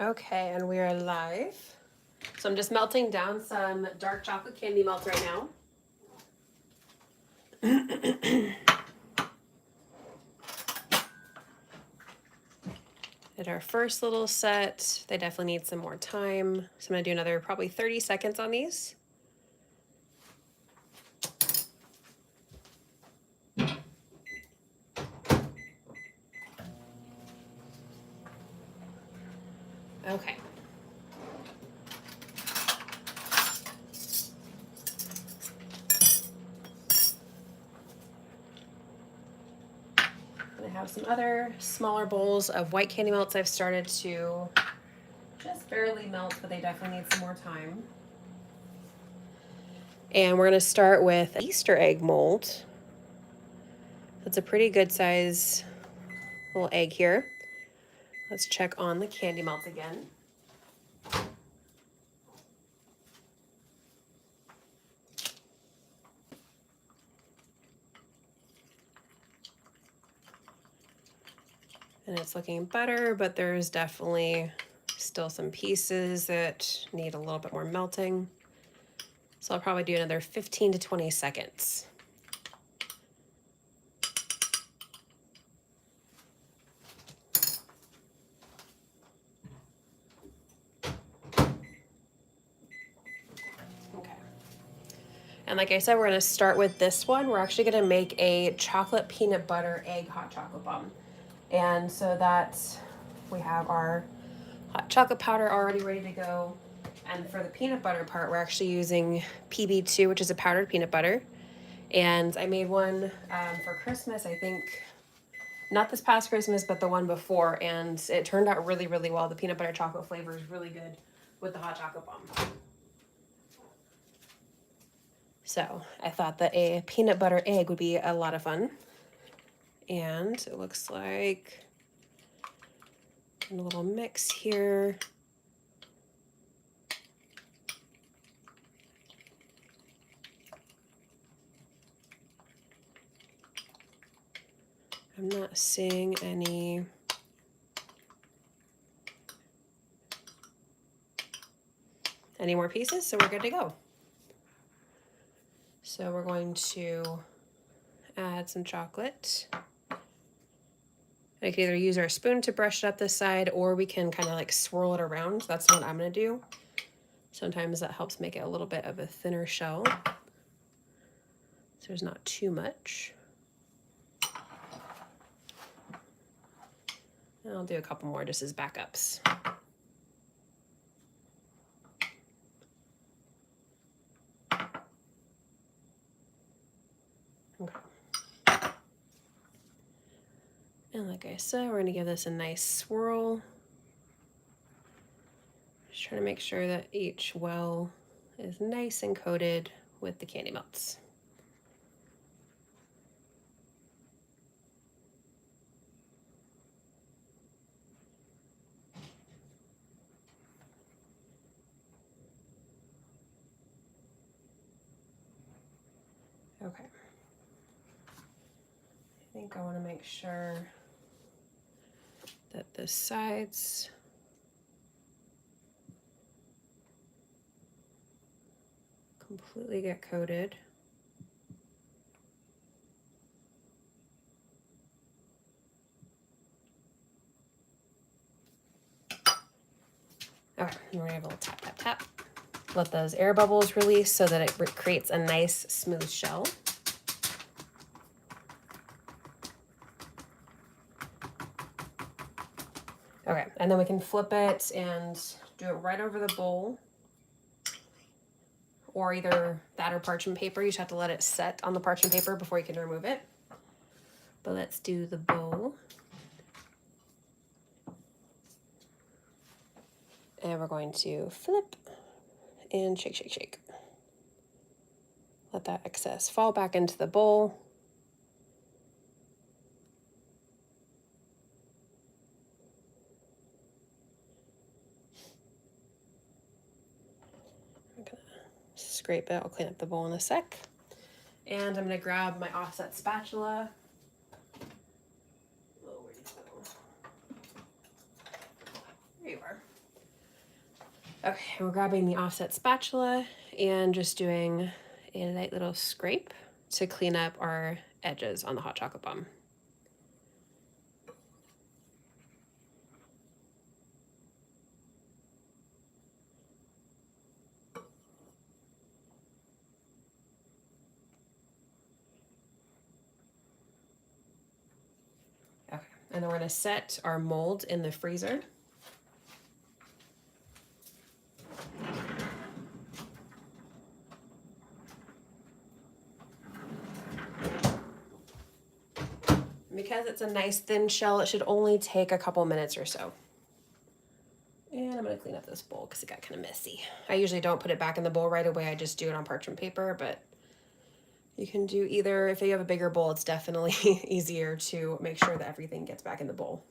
Okay, and we are live. So I'm just melting down some dark chocolate candy melt right now. Did our first little set. They definitely need some more time. So I'm gonna do another probably 30 seconds on these. Okay. I have some other smaller bowls of white candy melts I've started to just barely melt, but they definitely need some more time. And we're gonna start with Easter egg mold. That's a pretty good size little egg here. Let's check on the candy melt again. And it's looking better, but there's definitely still some pieces that need a little bit more melting. So I'll probably do another 15 to 20 seconds. Okay. And like I said, we're gonna start with this one. We're actually gonna make a chocolate peanut butter egg hot chocolate bomb. And so that's, we have our hot chocolate powder already ready to go. And for the peanut butter part, we're actually using PB2, which is a powdered peanut butter. And I made one for Christmas, I think, not this past Christmas, but the one before. And it turned out really, really well. The peanut butter chocolate flavor is really good with the hot chocolate bomb. So I thought that a peanut butter egg would be a lot of fun. And it looks like a little mix here. I'm not seeing any more pieces, so we're good to go. So we're going to add some chocolate. I could either use our spoon to brush it up this side, or we can kind of like swirl it around. That's what I'm gonna do. Sometimes that helps make it a little bit of a thinner shell, so there's not too much. And I'll do a couple more just as backups. Okay. And like I said, we're gonna give this a nice swirl. Just trying to make sure that each well is nice and coated with the candy melts. Okay. I think I want to make sure that the sides completely get coated. Okay, and we're gonna have a little tap, tap, tap. Let those air bubbles release so that it creates a nice smooth shell. Okay, and then we can flip it and do it right over the bowl, or either that or parchment paper. You just have to let it set on the parchment paper before you can remove it. But let's do the bowl. And we're going to flip and shake, shake, shake. Let that excess fall back into the bowl. I'm gonna scrape it. I'll clean up the bowl in a sec. And I'm gonna grab my offset spatula. Oh, where did it go? There you are. Okay, we're grabbing the offset spatula and just doing a light little scrape to clean up our edges on the hot chocolate bomb. Okay, and then we're gonna set our mold in the freezer. Because it's a nice thin shell, it should only take a couple minutes or so. And I'm gonna clean up this bowl because it got kind of messy. I usually don't put it back in the bowl right away. I just do it on parchment paper, but you can do either. If you have a bigger bowl, it's definitely easier to make sure that everything gets back in the bowl.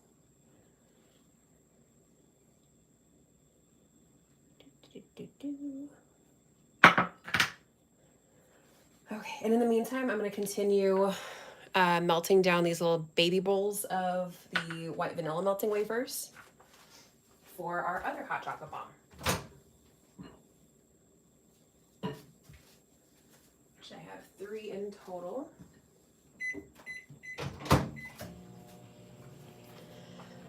Okay, and in the meantime, I'm gonna continue melting down these little baby bowls of the white vanilla melting wafers for our other hot chocolate bomb. Which I have 3 in total.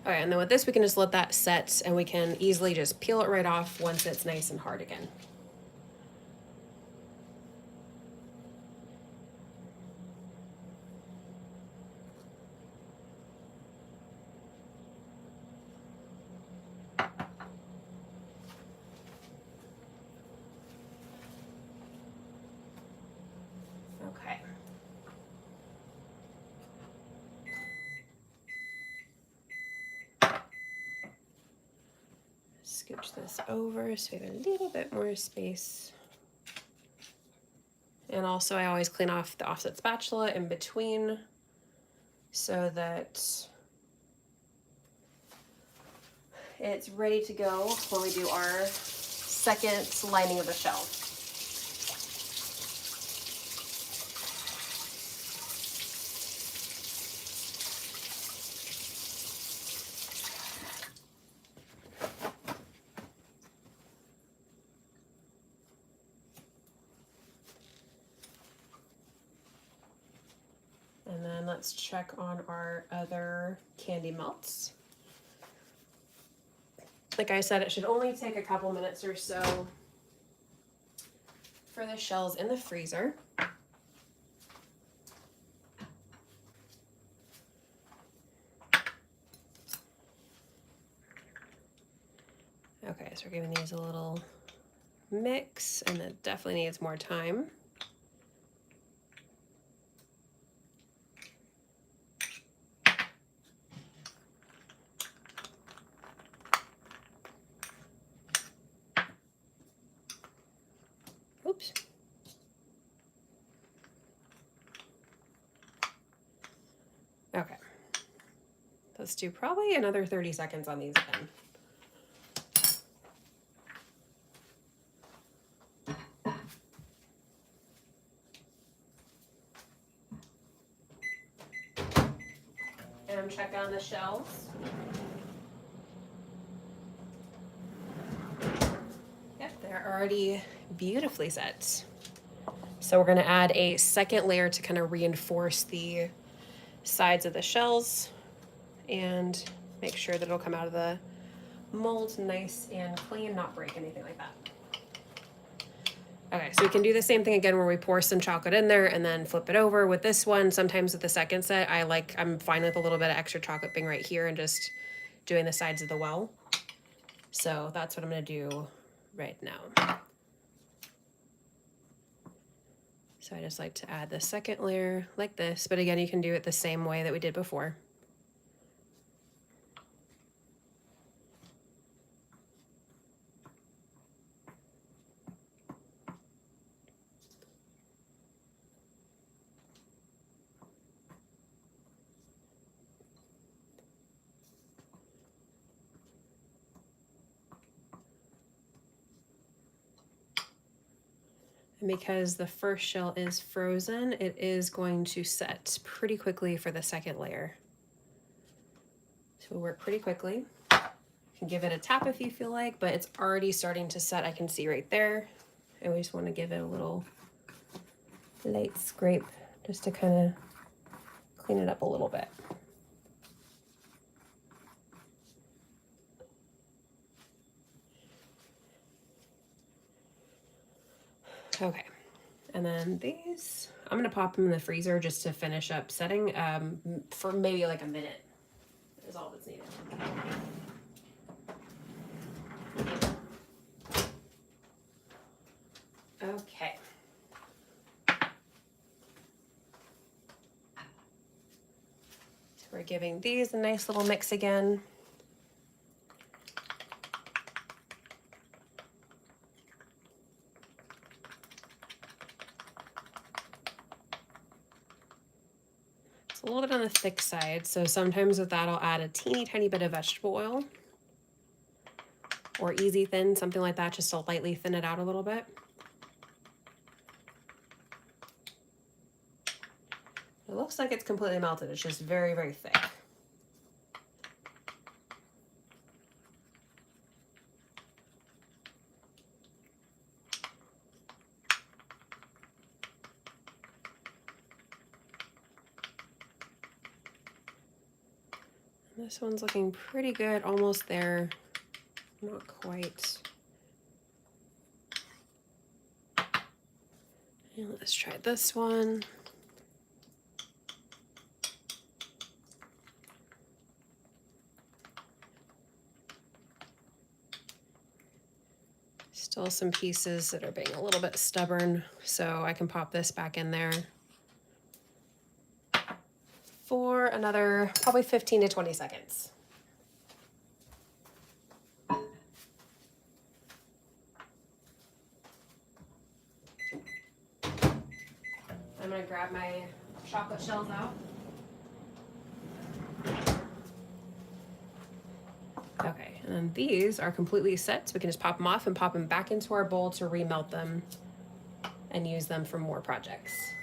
Okay, and then with this, we can just let that set and we can easily just peel it right off once it's nice and hard again. Okay. Scooch this over so we have a little bit more space. And also I always clean off the offset spatula in between so that it's ready to go when we do our second lining of the shell. And then let's check on our other candy melts. Like I said, it should only take a couple minutes or so for the shells in the freezer. Okay, so we're giving these a little mix, and it definitely needs more time. Oops. Okay. Let's do probably another 30 seconds on these again. And I'm checking on the shells. Yep, they're already beautifully set. So we're gonna add a second layer to kind of reinforce the sides of the shells and make sure that it'll come out of the mold nice and clean, not break anything like that. Okay, so we can do the same thing again where we pour some chocolate in there and then flip it over. With this one, sometimes with the second set, I'm fine with a little bit of extra chocolate being right here and just doing the sides of the well. So that's what I'm gonna do right now. So I just like to add the second layer like this, but again, you can do it the same way that we did before. And because the first shell is frozen, it is going to set pretty quickly for the second layer. So we'll work pretty quickly. You can give it a tap if you feel like, but it's already starting to set. I can see right there. And we just want to give it a little light scrape just to kind of clean it up a little bit. Okay, and then these, I'm gonna pop them in the freezer just to finish up setting for maybe like a minute is all that's needed. Okay. We're giving these a nice little mix again. It's a little bit on the thick side, so sometimes with that I'll add a teeny tiny bit of vegetable oil or easy thin, something like that, just to lightly thin it out a little bit. It looks like it's completely melted. It's just very, very thick. This one's looking pretty good, almost there. Not quite. And let's try this one. Still some pieces that are being a little bit stubborn, so I can pop this back in there for another probably 15 to 20 seconds. I'm gonna grab my chocolate shells out. Okay, and then these are completely set, so we can just pop them off and pop them back into our bowl to remelt them and use them for more projects.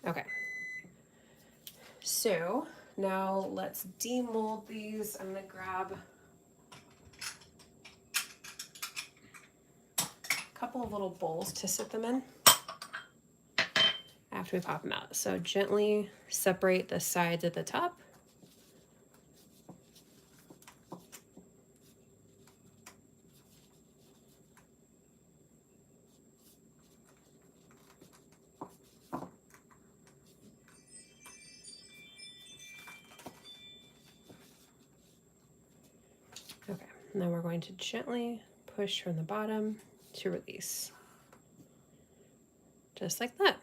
Okay. So now let's demold these. I'm gonna grab a couple of little bowls to sit them in after we pop them out. So gently separate the sides at the top. Okay, and then we're going to gently push from the bottom to release. Just like that.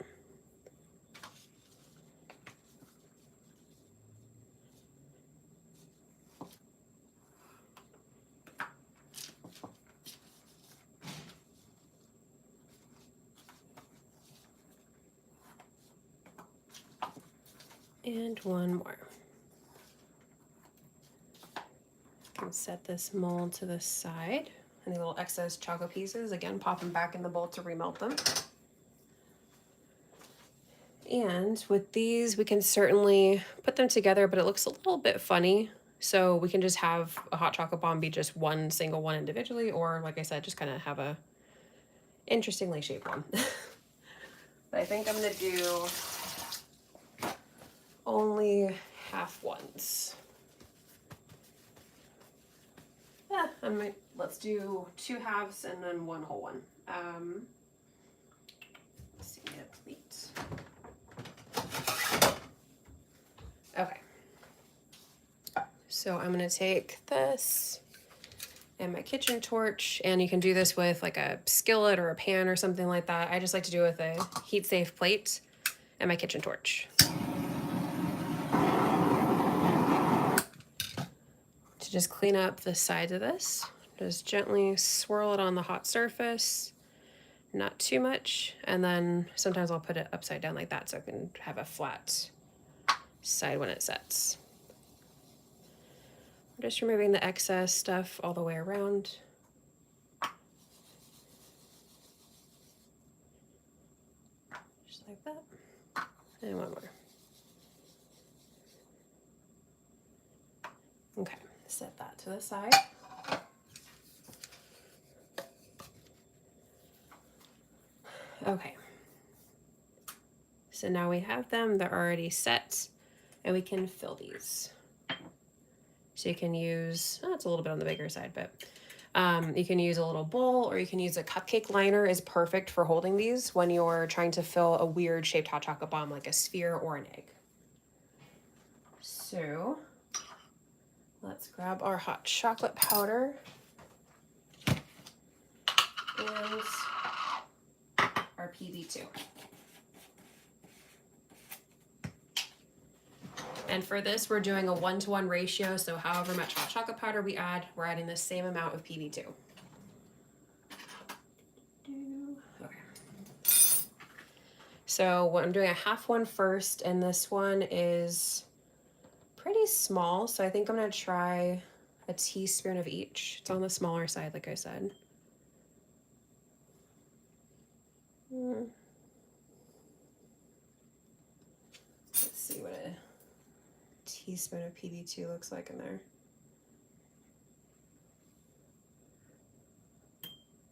And one more. I can set this mold to the side. Any little excess chocolate pieces, again, pop them back in the bowl to remelt them. And with these, we can certainly put them together, but it looks a little bit funny. So we can just have a hot chocolate bomb be just one single one individually, or like I said, just kind of have a interestingly shaped one. But I think I'm gonna do only half ones. Yeah, let's do 2 halves and then 1 whole one. Let's see, a plate. Okay. So I'm gonna take this and my kitchen torch, and you can do this with like a skillet or a pan or something like that. I just like to do it with a heat safe plate and my kitchen torch. To just clean up the sides of this, just gently swirl it on the hot surface, not too much, and then sometimes I'll put it upside down like that so I can have a flat side when it sets. I'm just removing the excess stuff all the way around. Just like that. And one more. Okay, Set that to the side. Okay. So now we have them, they're already set, and we can fill these. So you can use, oh, it's a little bit on the bigger side, but you can use a little bowl, or you can use a cupcake liner is perfect for holding these when you're trying to fill a weird shaped hot chocolate bomb like a sphere or an egg. So let's grab our hot chocolate powder and our PB2. And for this, we're doing a 1-to-1 ratio, so however much hot chocolate powder we add, we're adding the same amount of PB2. Okay. So I'm doing a half one first, and this one is pretty small, so I think I'm gonna try a teaspoon of each. It's on the smaller side, like I said. Let's see what a teaspoon of PB2 looks like in there.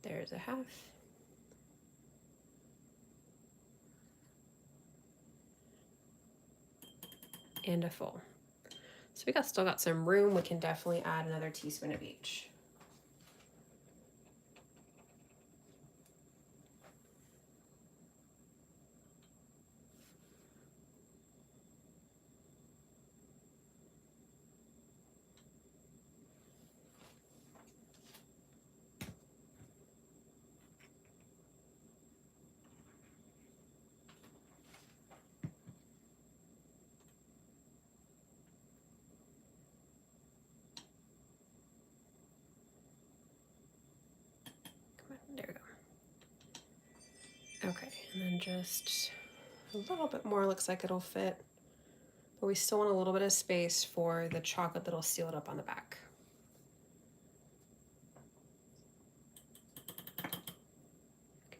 There's a half. And a full. So we still got some room. We can definitely add another teaspoon of each. There we go. Okay, and then just a little bit more looks like it'll fit, but we still want a little bit of space for the chocolate that'll seal it up on the back.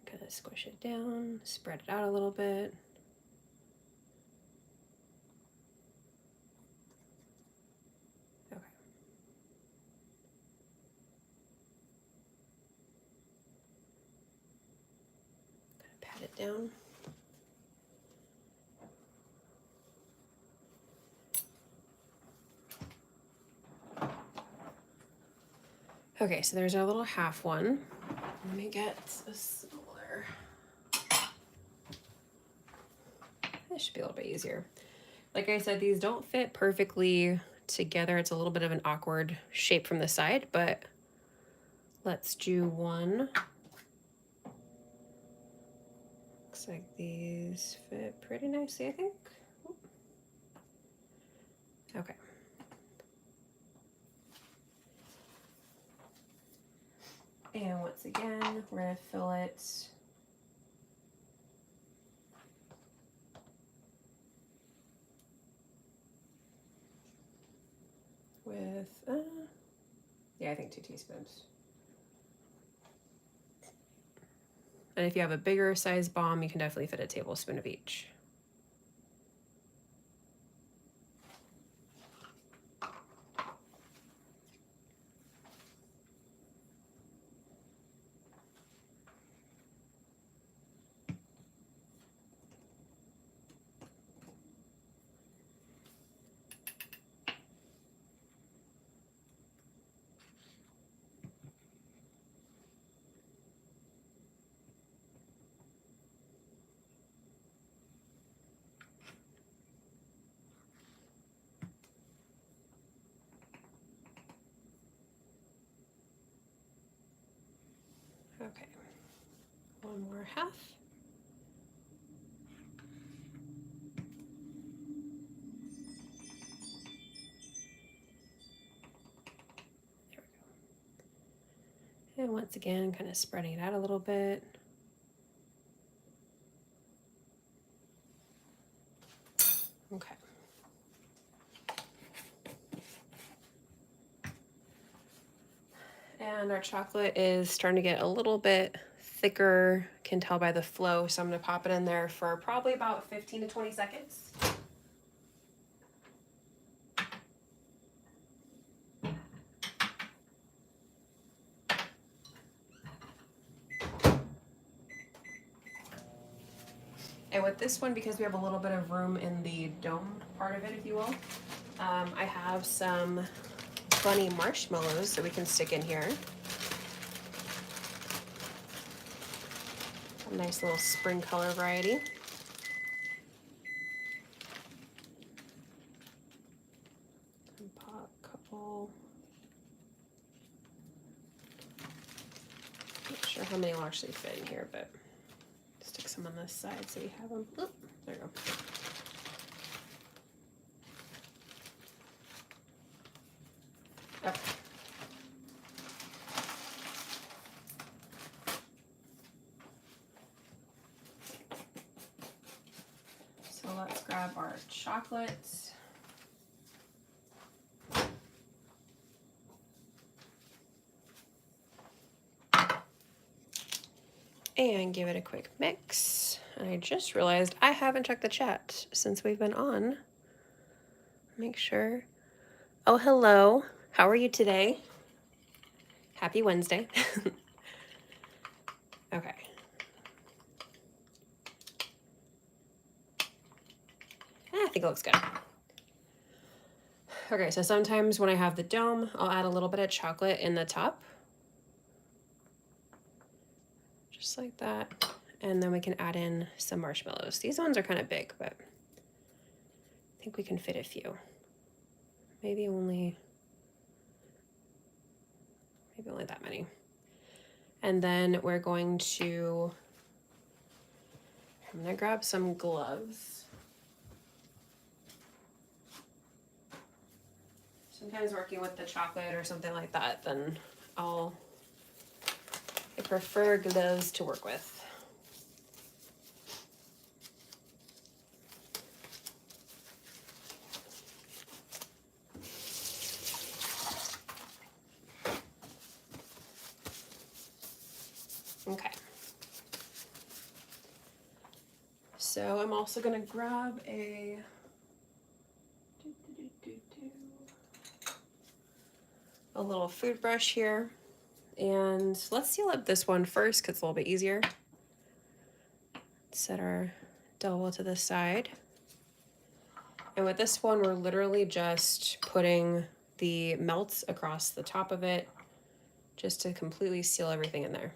Kind of squish it down, spread it out a little bit. Okay. Kind of pat it down. Okay, so there's our little half one. Let me get a smaller. This should be a little bit easier. Like I said, these don't fit perfectly together. It's a little bit of an awkward shape from the side, but let's do one. Looks like these fit pretty nicely, I think. Okay. And once again, we're gonna fill it with, yeah, I think 2 teaspoons. And if you have a bigger size bomb, you can definitely fit a tablespoon of each. Okay, one more half. There we go. And once again, kind of spreading it out a little bit. Okay. And our chocolate is starting to get a little bit thicker, can tell by the flow, so I'm going to pop it in there for probably about 15 to 20 seconds. And with this one, because we have a little bit of room in the dome part of it, if you will, I have some bunny marshmallows that we can stick in here. A nice little spring color variety. Pop a couple. Not sure how many will actually fit in here, but stick some on this side so you have them. Oop, there you go. Okay. So let's grab our chocolates. And give it a quick mix. And I just realized I haven't checked the chat since we've been on. Make sure. Oh, hello. How are you today? Happy Wednesday. Okay. I think it looks good. Okay, so sometimes when I have the dome, I'll add a little bit of chocolate in the top. Just like that. And then we can add in some marshmallows. These ones are kind of big, but I think we can fit a few. Maybe only that many. And then we're going to, I'm gonna grab some gloves. Sometimes working with the chocolate or something like that, then I prefer gloves to work with. Okay. So I'm also gonna grab a little food brush here, and let's seal up this one first because it's a little bit easier. Set our dough to the side. And with this one, we're literally just putting the melts across the top of it just to completely seal everything in there.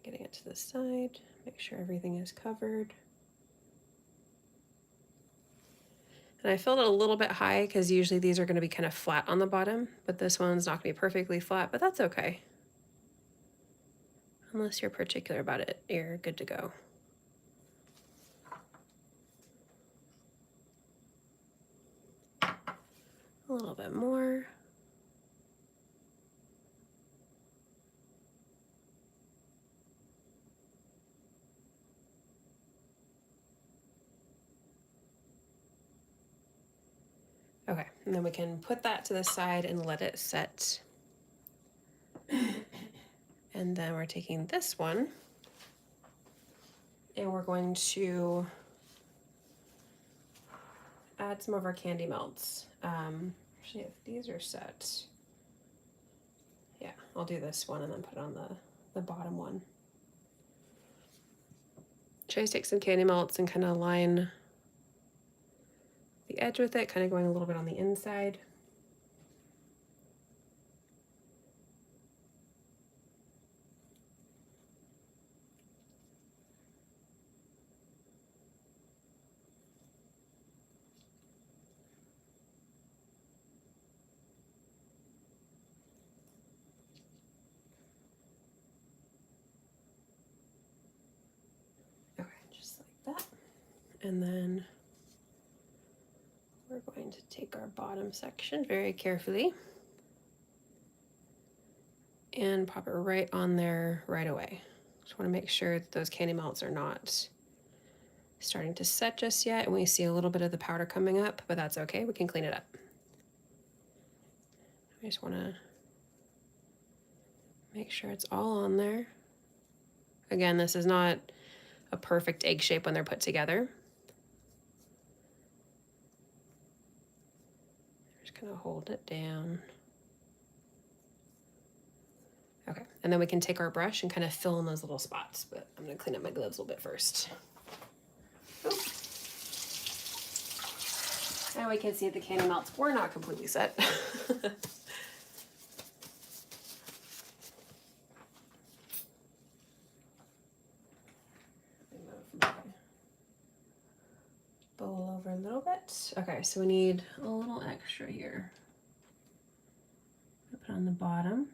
Getting it to the side, make sure everything is covered. And I filled it a little bit high because usually these are going to be kind of flat on the bottom, but this one's not going to be perfectly flat, but that's okay. Unless you're particular about it, you're good to go. A little bit more. Okay, and then we can put that to the side and let it set. And then we're taking this one and we're going to add some of our candy melts. Actually, if these are set, yeah, I'll do this one and then put on the bottom one. Try to take some candy melts and kind of line the edge with it, kind of going a little bit on the inside. Okay, just like that. And then we're going to take our bottom section very carefully and pop it right on there right away. Just want to make sure that those candy melts are not starting to set just yet, and we see a little bit of the powder coming up, but that's okay, we can clean it up. I just want to make sure it's all on there. Again, this is not a perfect egg shape when they're put together. kind of hold it down. Okay, and then we can take our brush and kind of fill in those little spots, but I'm gonna clean up my gloves a little bit first. Now we can see the candy melts. We're not completely set. Bowl over a little bit. Okay, so we need a little extra here. Put it on the bottom.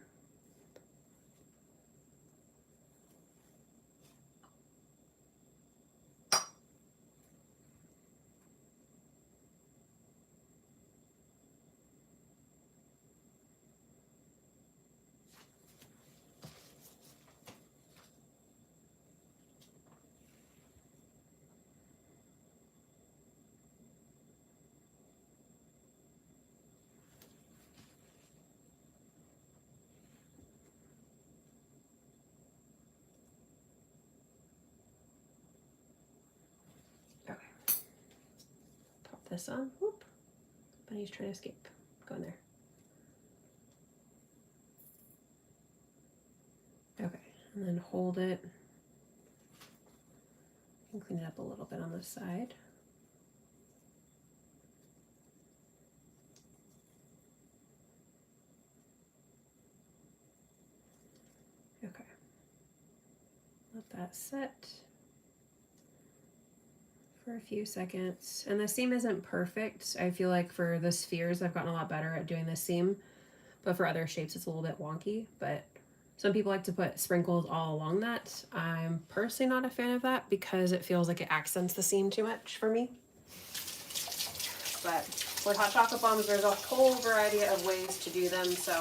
This on. Whoop. Bunny's trying to escape. Go in there. Okay, and then hold it. And clean it up a little bit on the side. Okay. Let that set for a few seconds. And the seam isn't perfect. I feel like for the spheres, I've gotten a lot better at doing the seam, but for other shapes, it's a little bit wonky. But some people like to put sprinkles all along that. I'm personally not a fan of that because it feels like it accents the seam too much for me. But with hot chocolate bombs, there's a whole variety of ways to do them. So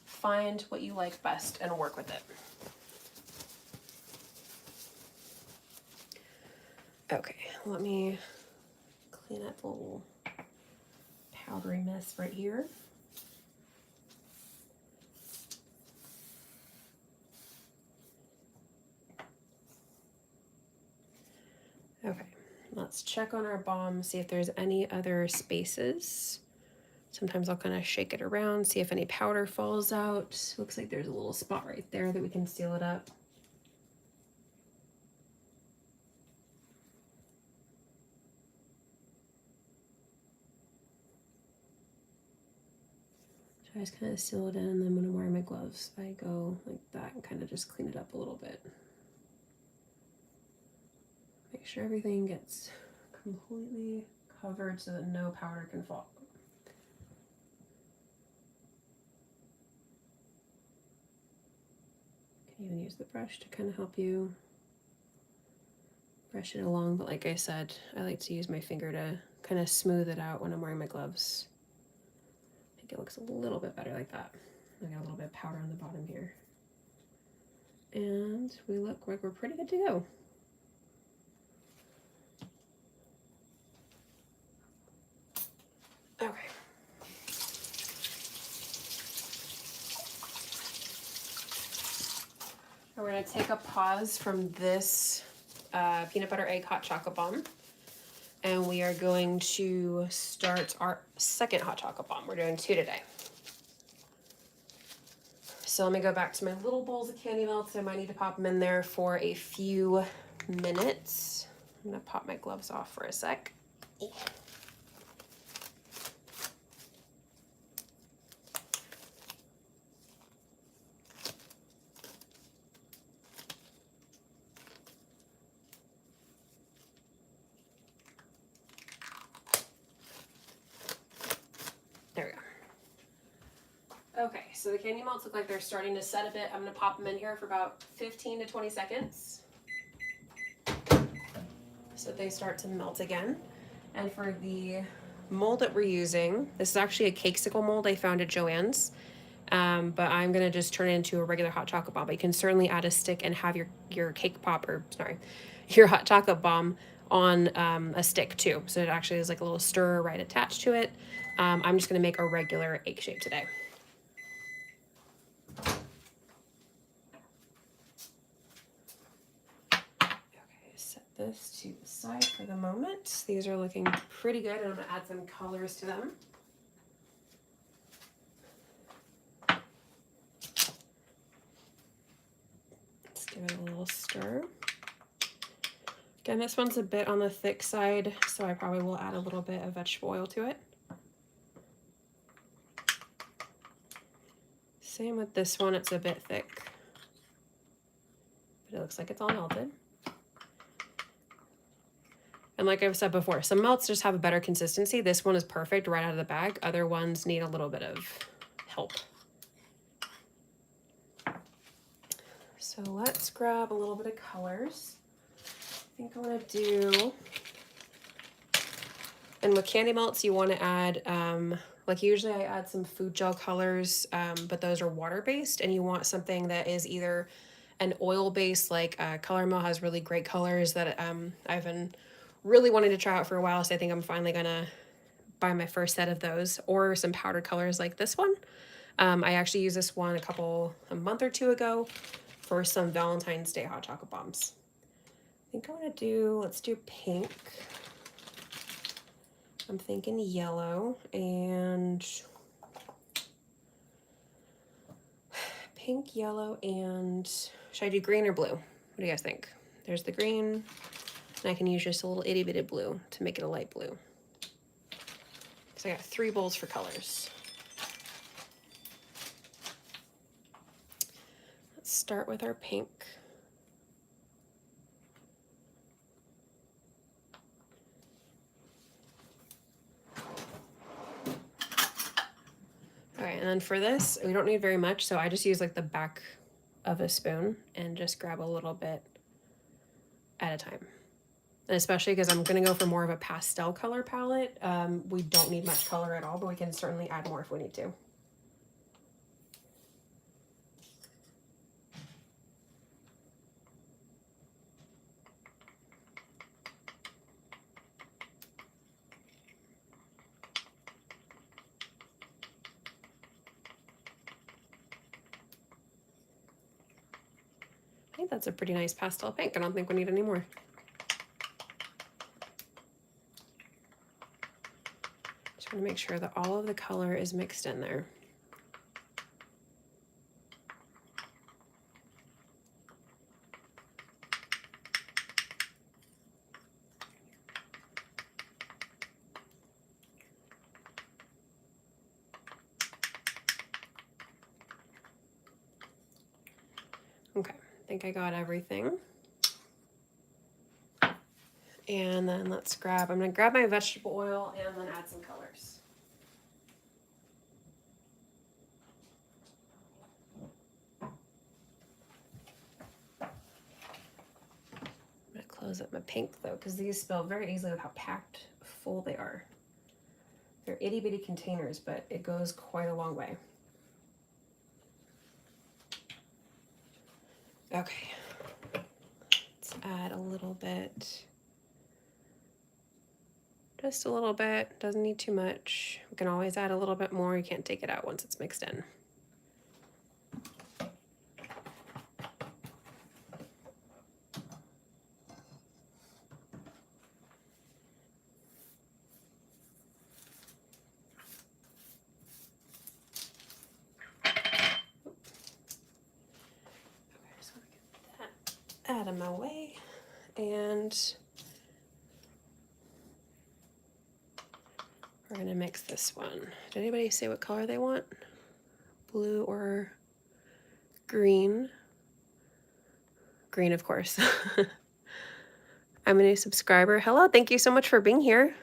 find what you like best and work with it. Okay, let me clean up a little powdery mess right here. Okay, let's check on our bomb, see if there's any other spaces. Sometimes I'll kind of shake it around, see if any powder falls out. Looks like there's a little spot right there that we can seal it up. I just kind of seal it in, and then when I'm wearing my gloves, I go like that and kind of just clean it up a little bit. Make sure everything gets completely covered so that no powder can fall. You can even use the brush to kind of help you brush it along, but like I said, I like to use my finger to kind of smooth it out when I'm wearing my gloves. It looks a little bit better like that. I got a little bit of powder on the bottom here. And we look like we're pretty good to go. Okay. We're gonna take a pause from this peanut butter egg hot chocolate bomb. And we are going to start our second hot chocolate bomb. We're doing 2 today. So let me go back to my little bowls of candy melts. I might need to pop them in there for a few minutes. I'm gonna pop my gloves off for a sec. There we go. Okay, so the candy melts look like they're starting to set a bit. I'm gonna pop them in here for about 15 to 20 seconds. So they start to melt again. And for the mold that we're using, this is actually a Cakesicle mold I found at Joann's. But I'm gonna just turn it into a regular hot chocolate bomb. But you can certainly add a stick and have your cake pop, or sorry, your hot chocolate bomb on a stick too. So it actually is like a little stirrer right attached to it. I'm just gonna make a regular egg shape today. Okay, set this to the side for the moment. These are looking pretty good. I'm gonna add some colors to them. Let's give it a little stir. Again, this one's a bit on the thick side, so I probably will add a little bit of vegetable oil to it. Same with this one, it's a bit thick, but it looks like it's all melted. And like I've said before, some melts just have a better consistency. This one is perfect right out of the bag. Other ones need a little bit of help. So let's grab a little bit of colors. I think I want to do, and with candy melts, you want to add, like usually I add some food gel colors, but those are water-based, and you want something that is either an oil-based, like Color Mill has really great colors that I've been really wanting to try out for a while, so I think I'm finally gonna buy my first set of those, or some powdered colors like this one. I actually used this one a month or two ago for some Valentine's Day hot chocolate bombs. I think I want to do, let's do pink. I'm thinking yellow and pink, yellow, and should I do green or blue? What do you guys think? There's the green, and I can use just a little itty bitty blue to make it a light blue. So I got 3 bowls for colors. Let's start with our pink. Okay, and then for this, we don't need very much, so I just use like the back of a spoon and just grab a little bit at a time. And especially because I'm gonna go for more of a pastel color palette, we don't need much color at all, but we can certainly add more if we need to. I think that's a pretty nice pastel pink. I don't think we need any more. Just want to make sure that all of the color is mixed in there. Okay, I think I got everything. And then let's grab, I'm gonna grab my vegetable oil and then add some colors. I'm gonna close up my pink though, because these spill very easily with how packed full they are. They're itty bitty containers, but it goes quite a long way. Okay, let's add a little bit. Just a little bit, doesn't need too much. We can always add a little bit more. You can't take it out once it's mixed in. Okay, just want to get that out of my way. And we're gonna mix this one. Did anybody say what color they want? Blue or green? Green, of course. I'm a new subscriber. Hello, thank you so much for being here.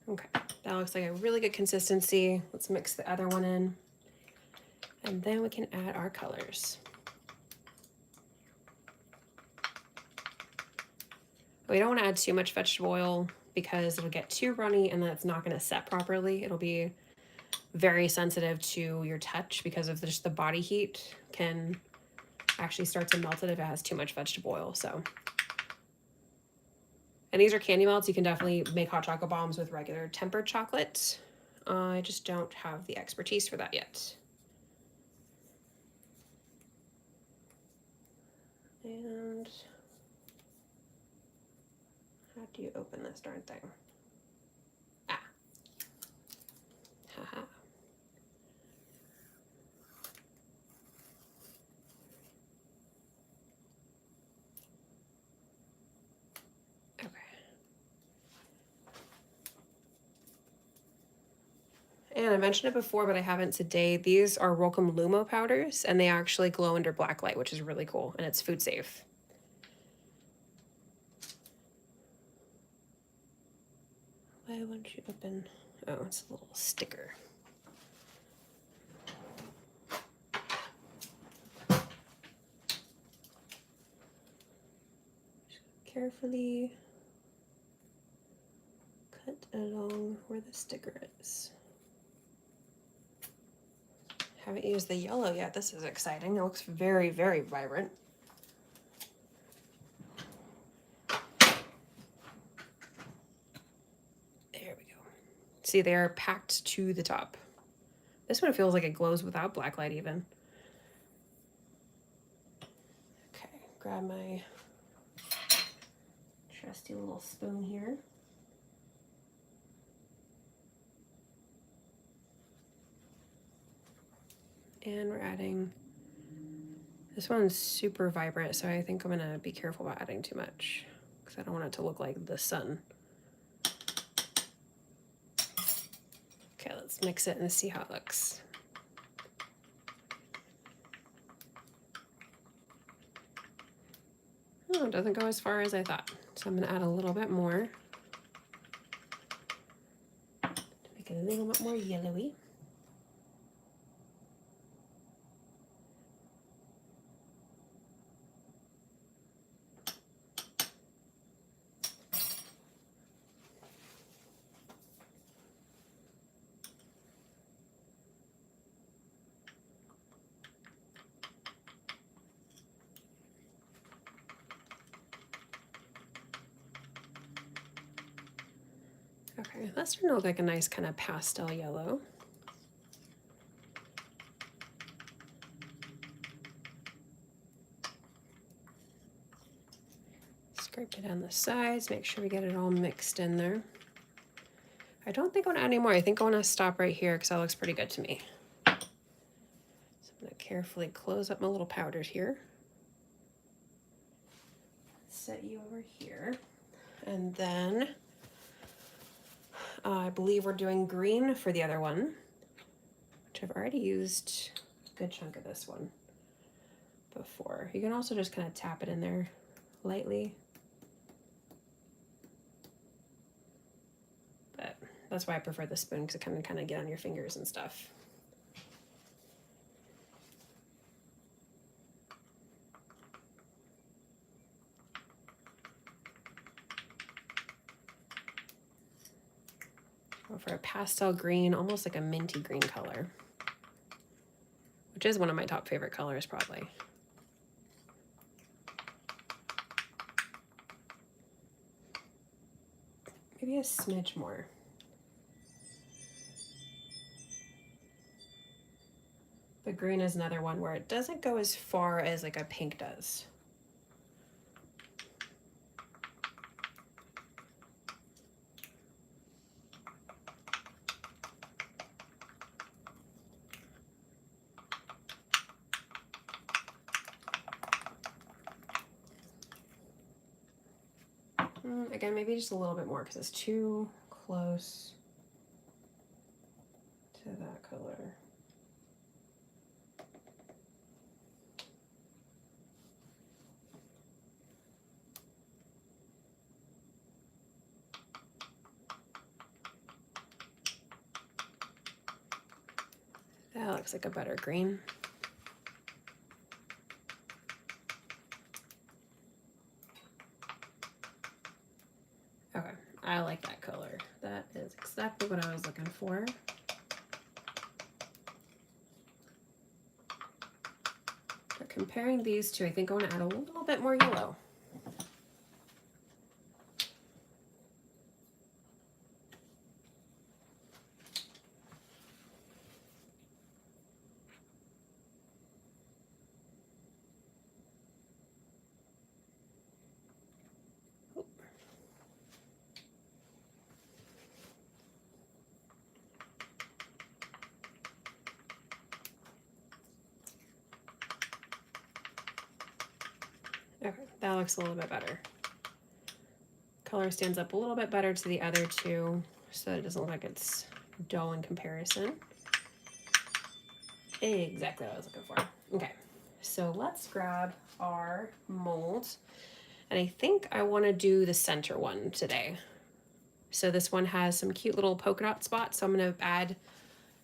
Okay, that looks like a really good consistency. Let's mix the other one in. And then we can add our colors. We don't want to add too much vegetable oil because it'll get too runny and then it's not going to set properly. It'll be very sensitive to your touch because of just the body heat can actually start to melt it if it has too much vegetable oil. So, and these are candy melts. You can definitely make hot chocolate bombs with regular tempered chocolate. I just don't have the expertise for that yet. And how do you open this darn thing? Ah. Haha. Okay. And I mentioned it before, but I haven't today. These are Rolcom Lumo powders, and they actually glow under black light, which is really cool, and it's food safe. Why won't you open? Oh, it's a little sticker. Carefully cut along where the sticker is. Haven't used the yellow yet. This is exciting. It looks very, very vibrant. There we go. See, they're packed to the top. This one feels like it glows without black light even. Okay, grab my trusty little spoon here. And we're adding, this one's super vibrant, so I think I'm gonna be careful about adding too much because I don't want it to look like the sun. Okay, let's mix it and see how it looks. Oh, it doesn't go as far as I thought. So I'm gonna add a little bit more to make it a little bit more yellowy. Okay, that's starting to look like a nice kind of pastel yellow. Scrape it down the sides, make sure we get it all mixed in there. I don't think I want to add any more. I think I want to stop right here because that looks pretty good to me. So I'm going to carefully close up my little powders here. Set you over here. And then I believe we're doing green for the other one, which I've already used a good chunk of this one before. You can also just kind of tap it in there lightly. But that's why I prefer the spoon, because it can kind of get on your fingers and stuff. Go for a pastel green, almost like a minty green color, which is one of my top favorite colors probably. Maybe a smidge more. But green is another one where it doesn't go as far as like a pink does. Again, maybe just a little bit more because it's too close to that color. That looks like a better green. Okay, I like that color. That is exactly what I was looking for. But comparing these two, I think I want to add a little bit more yellow. Okay, that looks a little bit better. Color stands up a little bit better to the other two, so that it doesn't look like it's dull in comparison. Exactly what I was looking for. Okay, so let's grab our mold. And I think I want to do the center one today. So this one has some cute little polka dot spots. So I'm going to add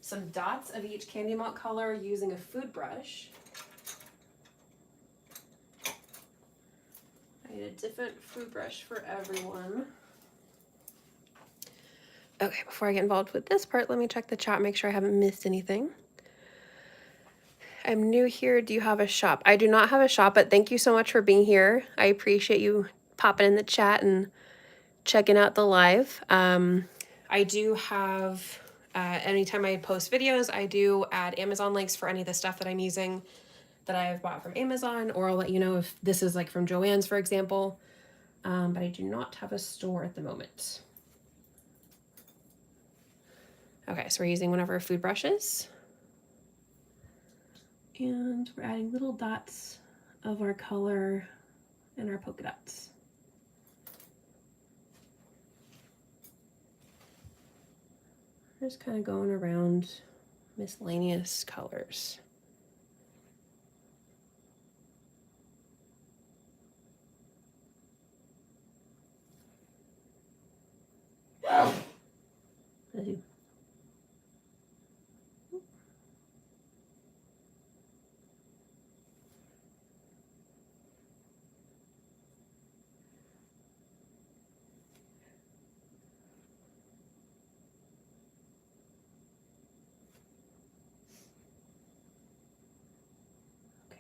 some dots of each candy melt color using a food brush. I need a different food brush for everyone. Okay, before I get involved with this part, let me check the chat, make sure I haven't missed anything. I'm new here. Do you have a shop? I do not have a shop, but thank you so much for being here. I appreciate you popping in the chat and checking out the live. I do have, anytime I post videos, I do add Amazon links for any of the stuff that I'm using that I have bought from Amazon, or I'll let you know if this is like from Joann's, for example. But I do not have a store at the moment. Okay, so we're using one of our food brushes. And we're adding little dots of our color and our polka dots. Just kind of going around miscellaneous colors.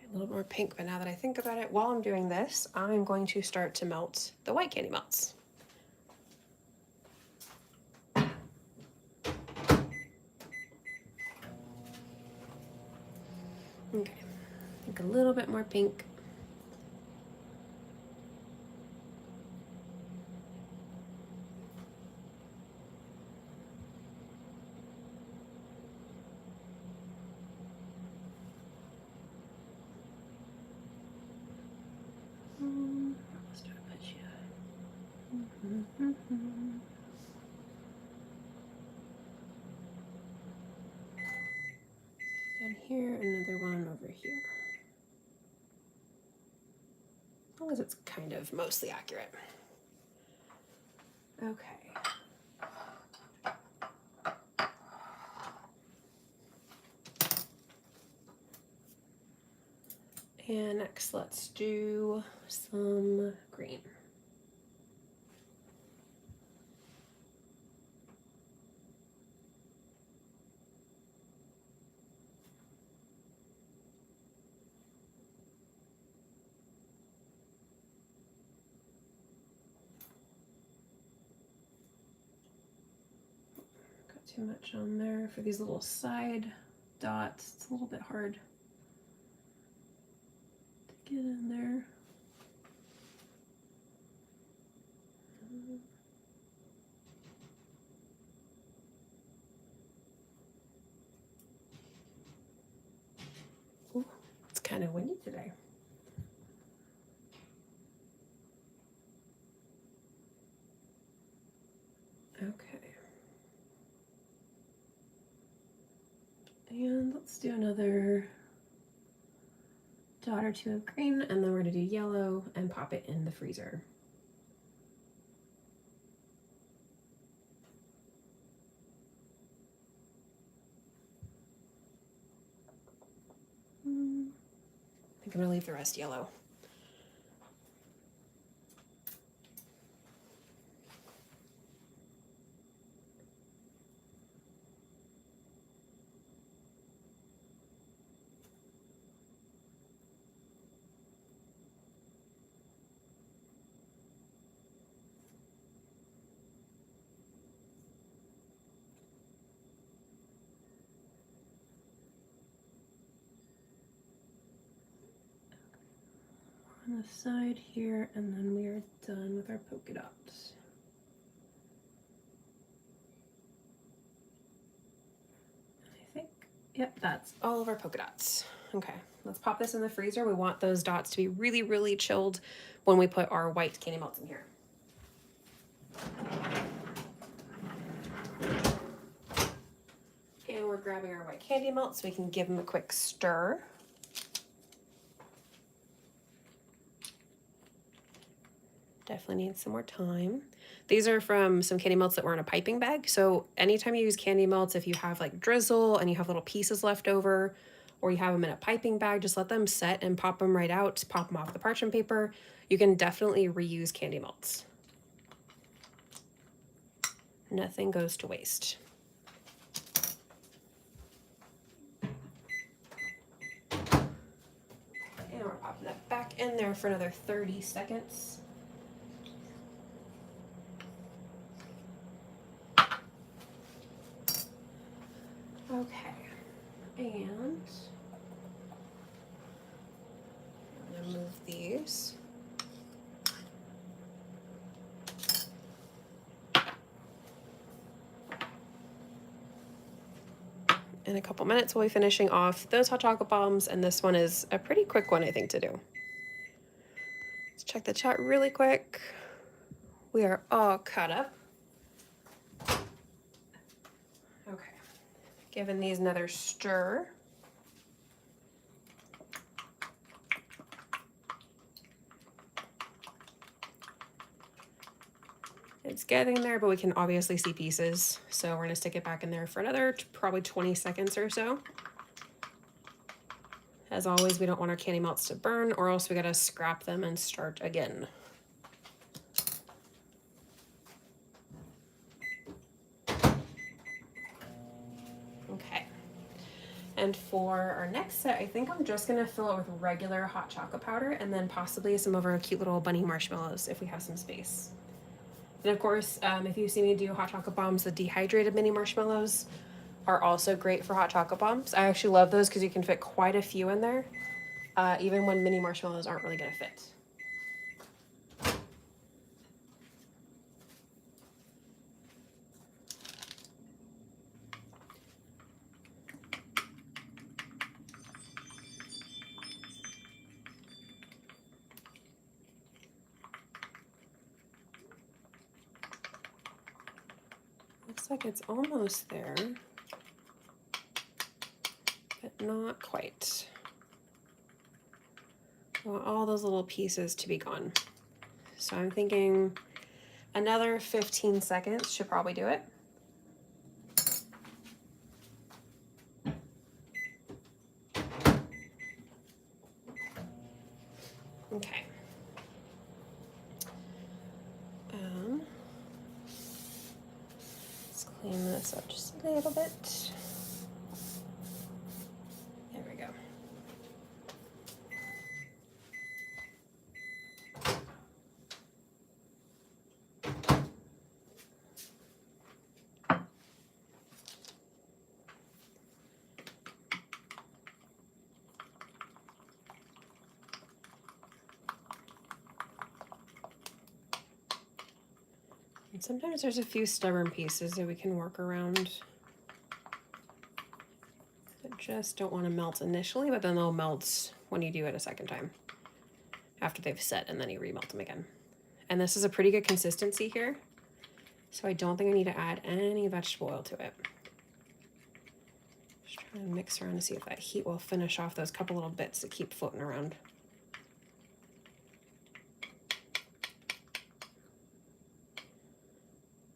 A little more pink, but now that I think about it, while I'm doing this, I'm going to start to melt the white candy melts. Okay, I think a little bit more pink. And here, another one over here. As long as it's kind of mostly accurate. Okay. And next, let's do some green. Got too much on there for these little side dots. It's a little bit hard to get in there. Ooh, it's kind of windy today. Okay. And let's do another dot or two of green, and then we're gonna do yellow and pop it in the freezer. I think I'm gonna leave the rest yellow. On the side here, and then we are done with our polka dots. I think, yep, that's all of our polka dots. Okay, let's pop this in the freezer. We want those dots to be really, really chilled when we put our white candy melts in here. And we're grabbing our white candy melts so we can give them a quick stir. Definitely need some more time. These are from some candy melts that were in a piping bag. So anytime you use candy melts, if you have like drizzle and you have little pieces left over, or you have them in a piping bag, just let them set and pop them right out, pop them off the parchment paper. You can definitely reuse candy melts. Nothing goes to waste. And we're popping that back in there for another 30 seconds. Okay, and I'm gonna move these. In a couple minutes, we'll be finishing off those hot chocolate bombs, and this one is a pretty quick one, I think, to do. Let's check the chat really quick. We are all caught up. Okay, giving these another stir. It's getting there, but we can obviously see pieces. So we're gonna stick it back in there for another probably 20 seconds or so. As always, we don't want our candy melts to burn, or else we gotta scrap them and start again. Okay. And for our next set, I think I'm just gonna fill it with regular hot chocolate powder and then possibly some of our cute little bunny marshmallows if we have some space. And of course, if you see me do hot chocolate bombs, the dehydrated mini marshmallows are also great for hot chocolate bombs. I actually love those because you can fit quite a few in there, even when mini marshmallows aren't really gonna fit. Looks like it's almost there, but not quite. I want all those little pieces to be gone. So I'm thinking another 15 seconds should probably do it. Okay. Let's clean this up just a little bit. There we go. And sometimes there's a few stubborn pieces that we can work around that just don't want to melt initially, but then they'll melt when you do it a second time after they've set, and then you remelt them again. And this is a pretty good consistency here, so I don't think I need to add any vegetable oil to it. Just trying to mix around to see if that heat will finish off those couple little bits that keep floating around.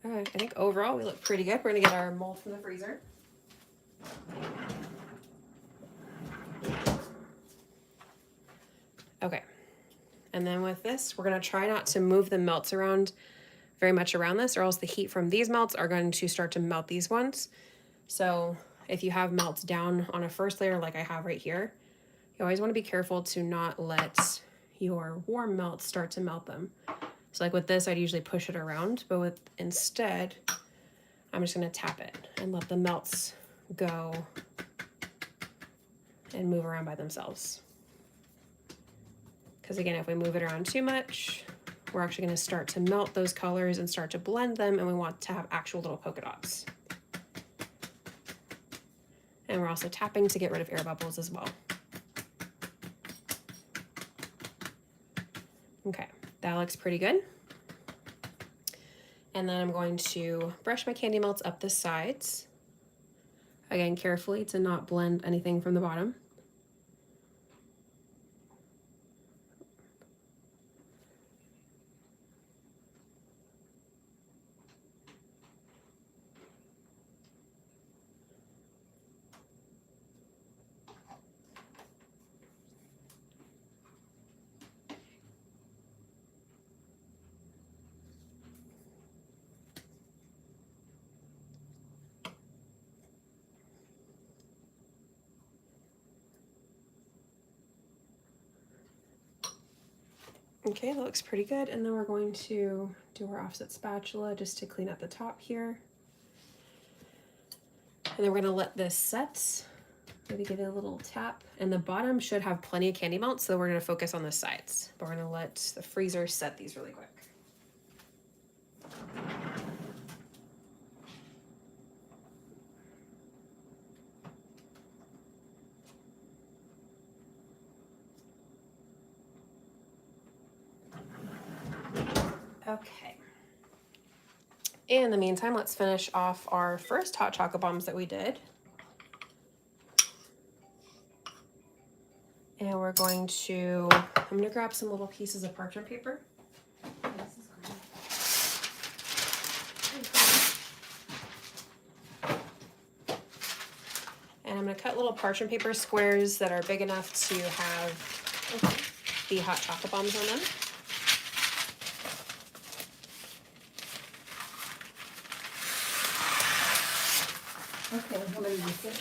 I think overall we look pretty good. We're gonna get our mold from the freezer. Okay, and then with this, we're gonna try not to move the melts around very much around this, or else the heat from these melts are going to start to melt these ones. So if you have melts down on a first layer like I have right here, you always want to be careful to not let your warm melts start to melt them. So like with this, I'd usually push it around, but instead, I'm just gonna tap it and let the melts go and move around by themselves. Because again, if we move it around too much, we're actually gonna start to melt those colors and start to blend them, and we want to have actual little polka dots. And we're also tapping to get rid of air bubbles as well. Okay, that looks pretty good. And then I'm going to brush my candy melts up the sides. Again, carefully to not blend anything from the bottom. Okay, that looks pretty good. And then we're going to do our offset spatula just to clean up the top here. And then we're gonna let this set. Maybe give it a little tap. And the bottom should have plenty of candy melt, so we're gonna focus on the sides. But we're gonna let the freezer set these really quick. Okay. In the meantime, let's finish off our first hot chocolate bombs that we did. And we're going to, I'm gonna grab some little pieces of parchment paper. And I'm gonna cut little parchment paper squares that are big enough to have the hot chocolate bombs on them. Okay, how many is it?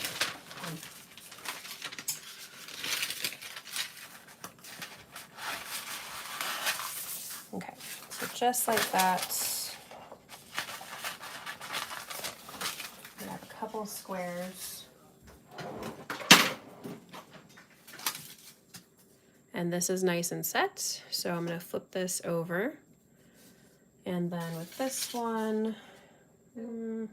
Okay, so just like that. I have a couple squares. And this is nice and set, so I'm gonna flip this over. And then with this one, I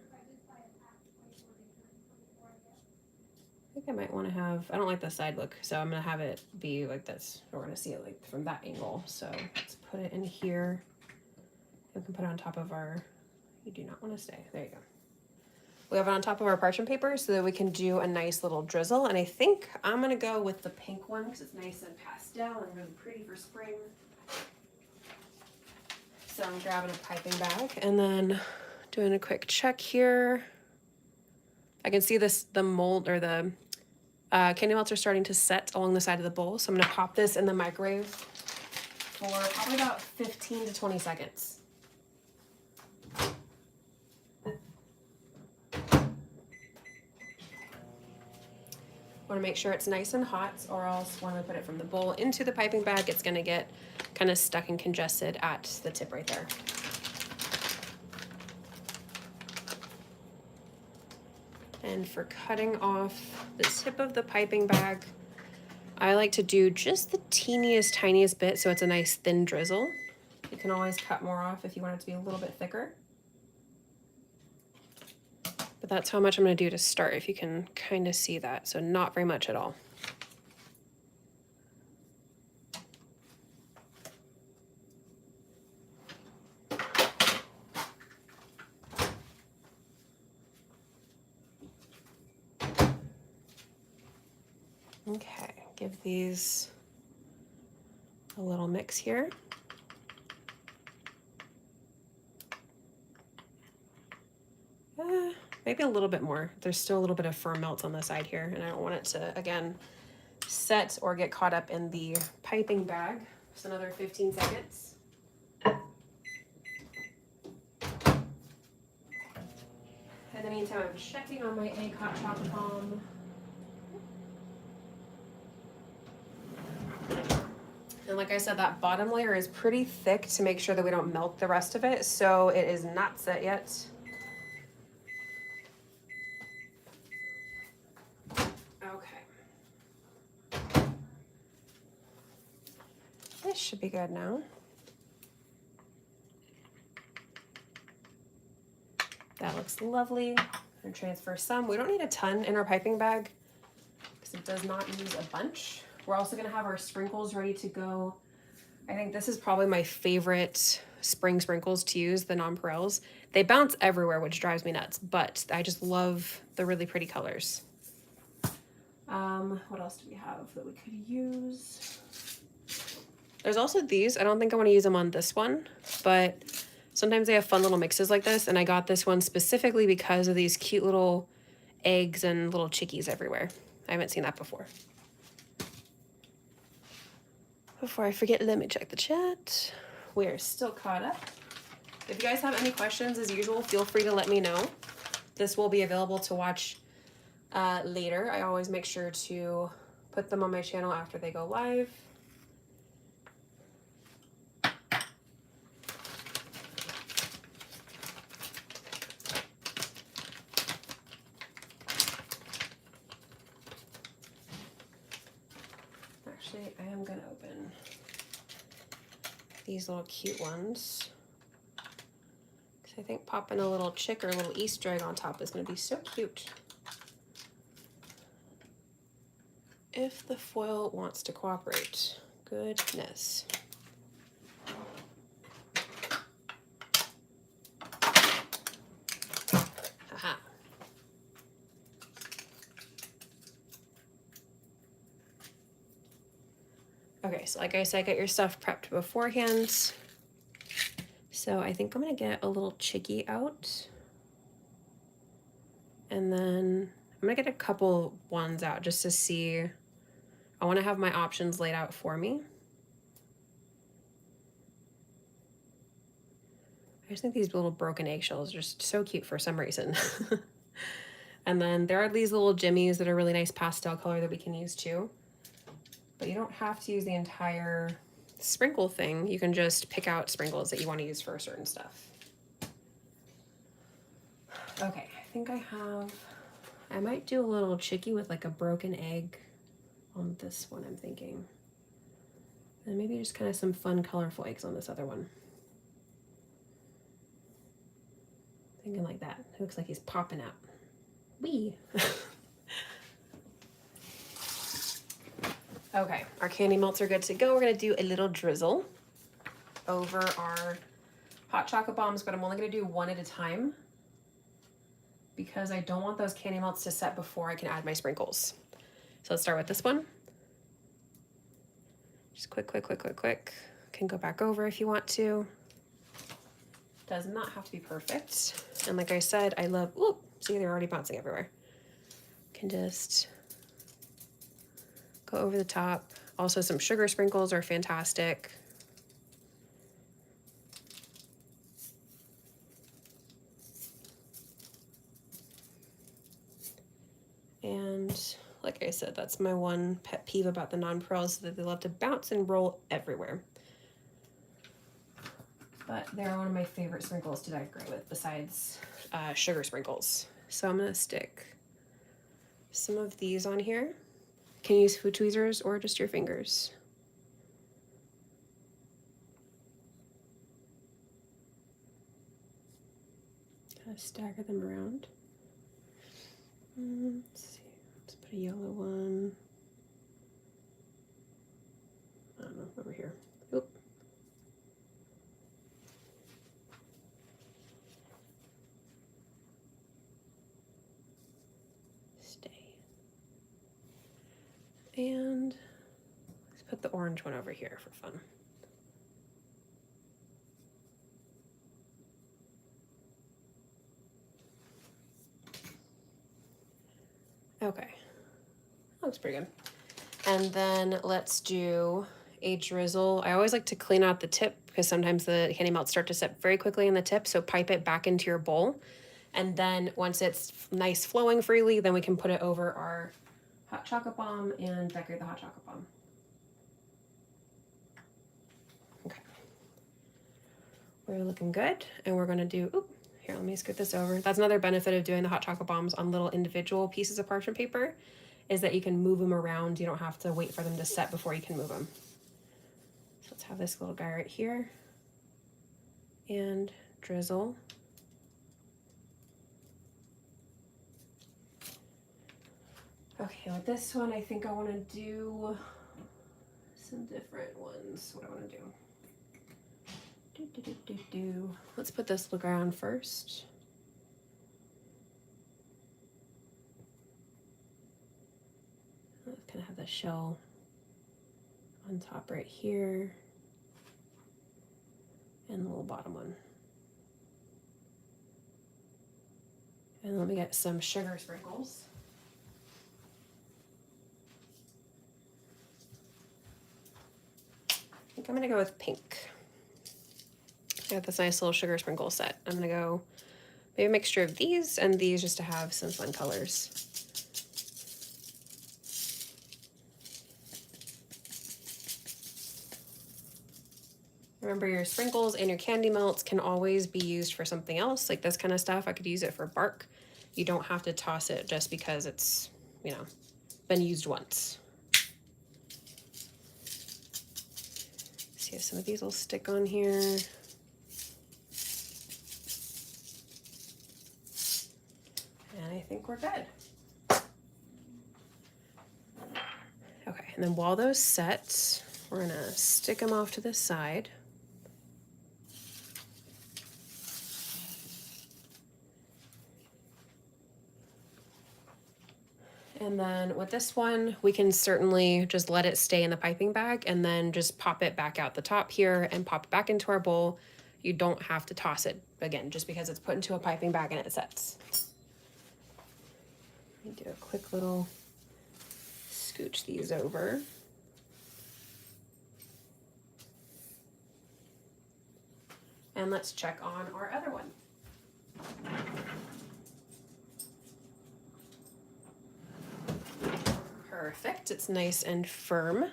think I might want to have, I don't like the side look, so I'm gonna have it be like this. We're gonna see it like from that angle. So let's put it in here. We can put it on top of our, you do not want to stay, there you go. We have it on top of our parchment paper so that we can do a nice little drizzle. And I think I'm gonna go with the pink one because it's nice and pastel and really pretty for spring. So I'm grabbing a piping bag and then doing a quick check here. I can see this, the mold or the candy melts are starting to set along the side of the bowl. So I'm gonna pop this in the microwave for probably about 15 to 20 seconds. Want to make sure it's nice and hot, or else when we put it from the bowl into the piping bag, it's going to get kind of stuck and congested at the tip right there. And for cutting off the tip of the piping bag, I like to do just the teeniest, tiniest bit so it's a nice thin drizzle. You can always cut more off if you want it to be a little bit thicker. But that's how much I'm going to do to start, if you can kind of see that. So not very much at all. Okay, give these a little mix here. Maybe a little bit more. There's still a little bit of firm melt on the side here, and I don't want it to, again, set or get caught up in the piping bag. Just another 15 seconds. In the meantime, I'm checking on my egg hot chocolate bomb. And like I said, that bottom layer is pretty thick to make sure that we don't melt the rest of it, so it is not set yet. This should be good now. That looks lovely. And transfer some. We don't need a ton in our piping bag because it does not use a bunch. We're also going to have our sprinkles ready to go I think this is probably my favorite spring sprinkles to use, the nonpareils. They bounce everywhere, which drives me nuts, but I just love the really pretty colors. What else do we have that we could use? There's also these. I don't think I want to use them on this one, but sometimes they have fun little mixes like this, and I got this one specifically because of these cute little eggs and little chickies everywhere. I haven't seen that before. Before I forget, let me check the chat. We're still caught up. If you guys have any questions, as usual, feel free to let me know. This will be available to watch later. I always make sure to put them on my channel after they go live. Actually, I am gonna open these little cute ones. I think popping a little chick or a little Easter egg on top is going to be so cute. If the foil wants to cooperate. Goodness. Aha. Okay, so like I said, get your stuff prepped beforehand. So I think I'm gonna get a little chickie out. And then I'm gonna get a couple ones out just to see. I wanna have my options laid out for me. I just think these little broken eggshells are just so cute for some reason. And then there are these little jimmies that are really nice pastel color that we can use too. But you don't have to use the entire sprinkle thing. You can just pick out sprinkles that you want to use for certain stuff. Okay, I think I might do a little chickie with like a broken egg on this one, I'm thinking. And maybe just kind of some fun colorful eggs on this other one. Thinking like that. It looks like he's popping out. Wee! Okay, our candy melts are good to go. We're gonna do a little drizzle over our hot chocolate bombs, but I'm only gonna do one at a time because I don't want those candy melts to set before I can add my sprinkles. So let's start with this one. Just quick. Can go back over if you want to. Does not have to be perfect. And like I said, I love, ooh, see, they're already bouncing everywhere. Can just go over the top. Also, some sugar sprinkles are fantastic. And like I said, that's my one pet peeve about the nonpareils, that they love to bounce and roll everywhere. But they're one of my favorite sprinkles to decorate with besides sugar sprinkles. So I'm gonna stick some of these on here. Can you use food tweezers or just your fingers? Kind of stagger them around. Let's see, let's put a yellow one. I don't know, over here. Oop. Stay. And let's put the orange one over here for fun. Okay, looks pretty good. And then let's do a drizzle. I always like to clean out the tip because sometimes the candy melts start to set very quickly in the tip, so pipe it back into your bowl. And then once it's nice flowing freely, then we can put it over our hot chocolate bomb and decorate the hot chocolate bomb. Okay. We're looking good, and we're gonna do, oop, here, let me scoot this over. That's another benefit of doing the hot chocolate bombs on little individual pieces of parchment paper, is that you can move them around. You don't have to wait for them to set before you can move them. So let's have this little guy right here and drizzle. Okay, with this one, I think I want to do some different ones. What do I want to do? Let's put this little guy on first. Let's kind of have the shell on top right here, and the little bottom one. And let me get some sugar sprinkles. I think I'm gonna go with pink. I got this nice little sugar sprinkle set. I'm gonna go maybe a mixture of these and these just to have some fun colors. Remember, your sprinkles and your candy melts can always be used for something else. Like this kind of stuff, I could use it for bark. You don't have to toss it just because it's, you know, been used once. See if some of these will stick on here. And I think we're good. Okay, and then while those set, we're gonna stick them off to the side. And then with this one, we can certainly just let it stay in the piping bag and then just pop it back out the top here and pop it back into our bowl. You don't have to toss it again, just because it's put into a piping bag and it sets. Let me do a quick little scooch these over. And let's check on our other one. Perfect, it's nice and firm.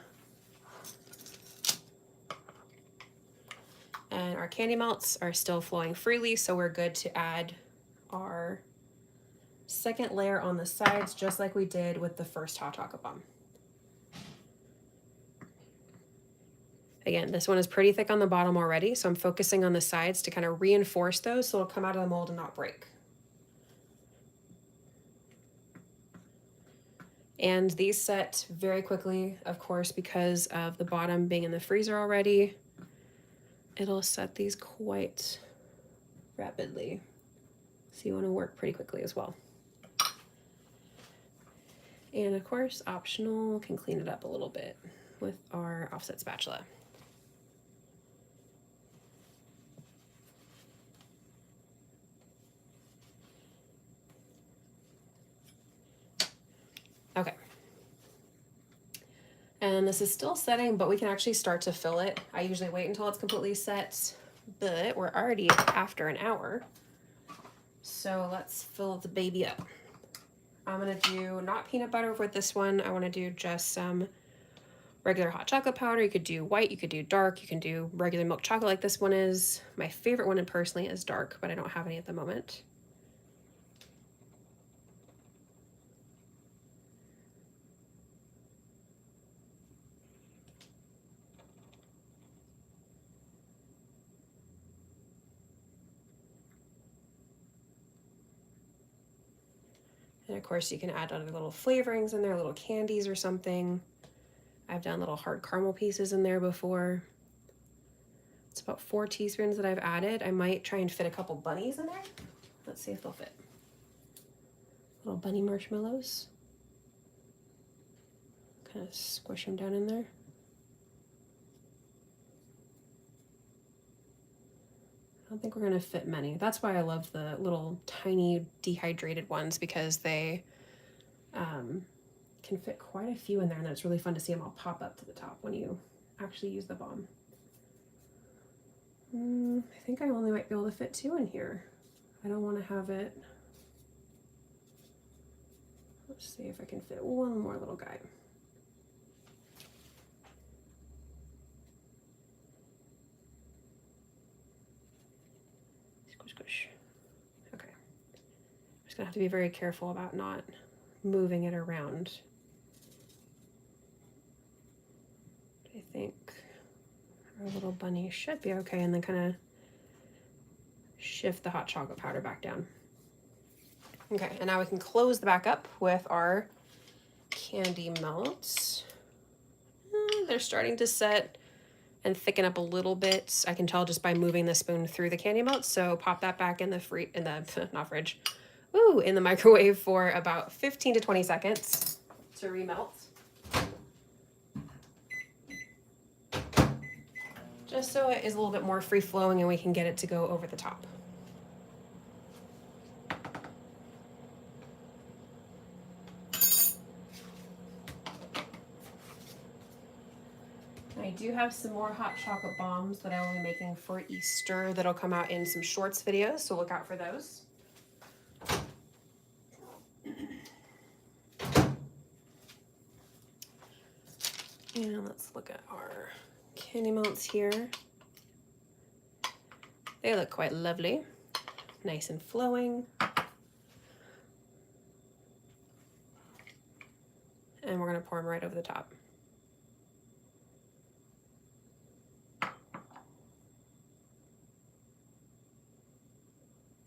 And our candy melts are still flowing freely, so we're good to add our second layer on the sides, just like we did with the first hot chocolate bomb. Again, this one is pretty thick on the bottom already, so I'm focusing on the sides to kind of reinforce those so it'll come out of the mold and not break. And these set very quickly, of course, because of the bottom being in the freezer already. It'll set these quite rapidly. So you want to work pretty quickly as well. And of course, optional, can clean it up a little bit with our offset spatula. Okay. And this is still setting, but we can actually start to fill it. I usually wait until it's completely set, but we're already after an hour. So let's fill the baby up. I'm gonna do not peanut butter with this one. I wanna do just some regular hot chocolate powder. You could do white, you could do dark, you can do regular milk chocolate like this one is. My favorite one personally is dark, but I don't have any at the moment. And of course you can add other little flavorings in there, little candies or something. I've done little hard caramel pieces in there before. It's about 4 teaspoons that I've added. I might try and fit a couple bunnies in there. Let's see if they'll fit. Little bunny marshmallows. Kind of squish them down in there. I don't think we're gonna fit many. That's why I love the little tiny dehydrated ones, because they can fit quite a few in there, and then it's really fun to see them all pop up to the top when you actually use the bomb. I think I only might be able to fit 2 in here. I don't want to have it. Let's see if I can fit one more little guy. Squish, squish. Okay. I'm just gonna have to be very careful about not moving it around. I think our little bunny should be okay, and then kind of shift the hot chocolate powder back down. Okay, and now we can close the back up with our candy melts. they're starting to set and thicken up a little bit. I can tell just by moving the spoon through the candy melt. So pop that back in the not fridge, in the microwave for about 15 to 20 seconds to remelt. Just so it is a little bit more free flowing and we can get it to go over the top. I do have some more hot chocolate bombs that I will be making for Easter that'll come out in some shorts videos, so look out for those. And let's look at our candy melts here. They look quite lovely, nice and flowing. And we're gonna pour them right over the top.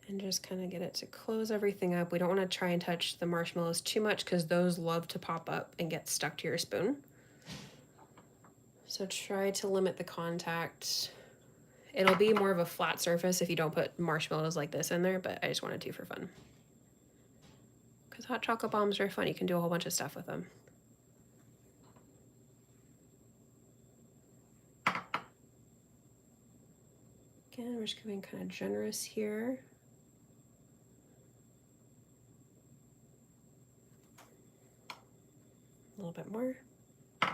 And just kind of get it to close everything up. We don't want to try and touch the marshmallows too much because those love to pop up and get stuck to your spoon. So try to limit the contact. It'll be more of a flat surface if you don't put marshmallows like this in there, but I just wanted to for fun. Because hot chocolate bombs are fun. You can do a whole bunch of stuff with them. Again, we're just being kind of generous here. A little bit more. To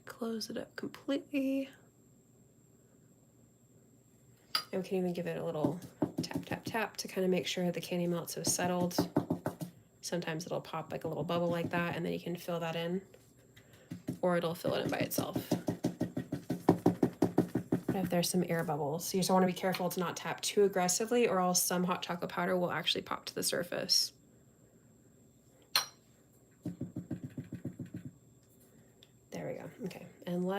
close it up completely. And we can even give it a little tap, tap, tap to kind of make sure the candy melts have settled. Sometimes it'll pop like a little bubble like that, and then you can fill that in, or it'll fill it in by itself. But if there's some air bubbles, so you just want to be careful to not tap too aggressively, or else some hot chocolate powder will actually pop to the surface. There we go. Okay, and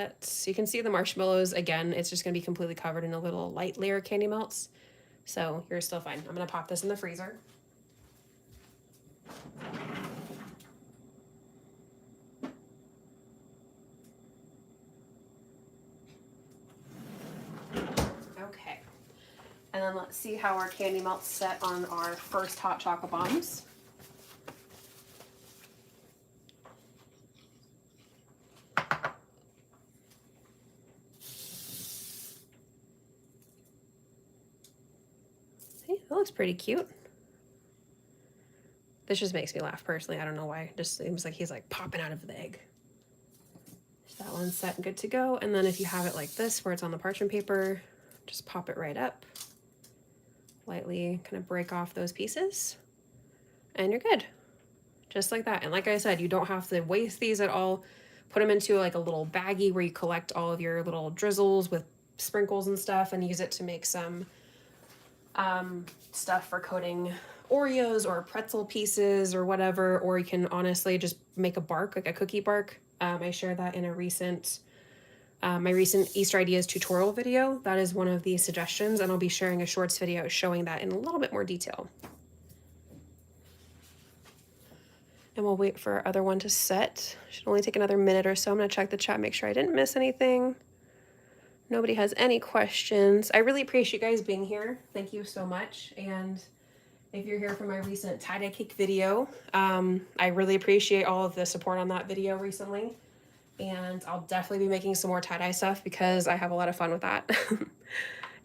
you can see the marshmallows again. It's just going to be completely covered in a little light layer of candy melts, so you're still fine. I'm going to pop this in the freezer. Okay, and then let's see how our candy melts set on our first hot chocolate bombs. That looks pretty cute. This just makes me laugh personally. I don't know why. Just seems like he's like popping out of the egg. So that one's set and good to go. And then if you have it like this, where it's on the parchment paper, just pop it right up. Lightly kind of break off those pieces. And you're good. Just like that. And like I said, you don't have to waste these at all. Put them into like a little baggie where you collect all of your little drizzles with sprinkles and stuff, and use it to make some stuff for coating Oreos or pretzel pieces or whatever, or you can honestly just make a bark, like a cookie bark. I shared that in a recent, my recent Easter ideas tutorial video. That is one of the suggestions, and I'll be sharing a shorts video showing that in a little bit more detail. And we'll wait for our other one to set. Should only take another minute or so. I'm gonna check the chat, make sure I didn't miss anything. Nobody has any questions. I really appreciate you guys being here. Thank you so much. And if you're here for my recent tie-dye cake video, I really appreciate all of the support on that video recently. And I'll definitely be making some more tie-dye stuff because I have a lot of fun with that.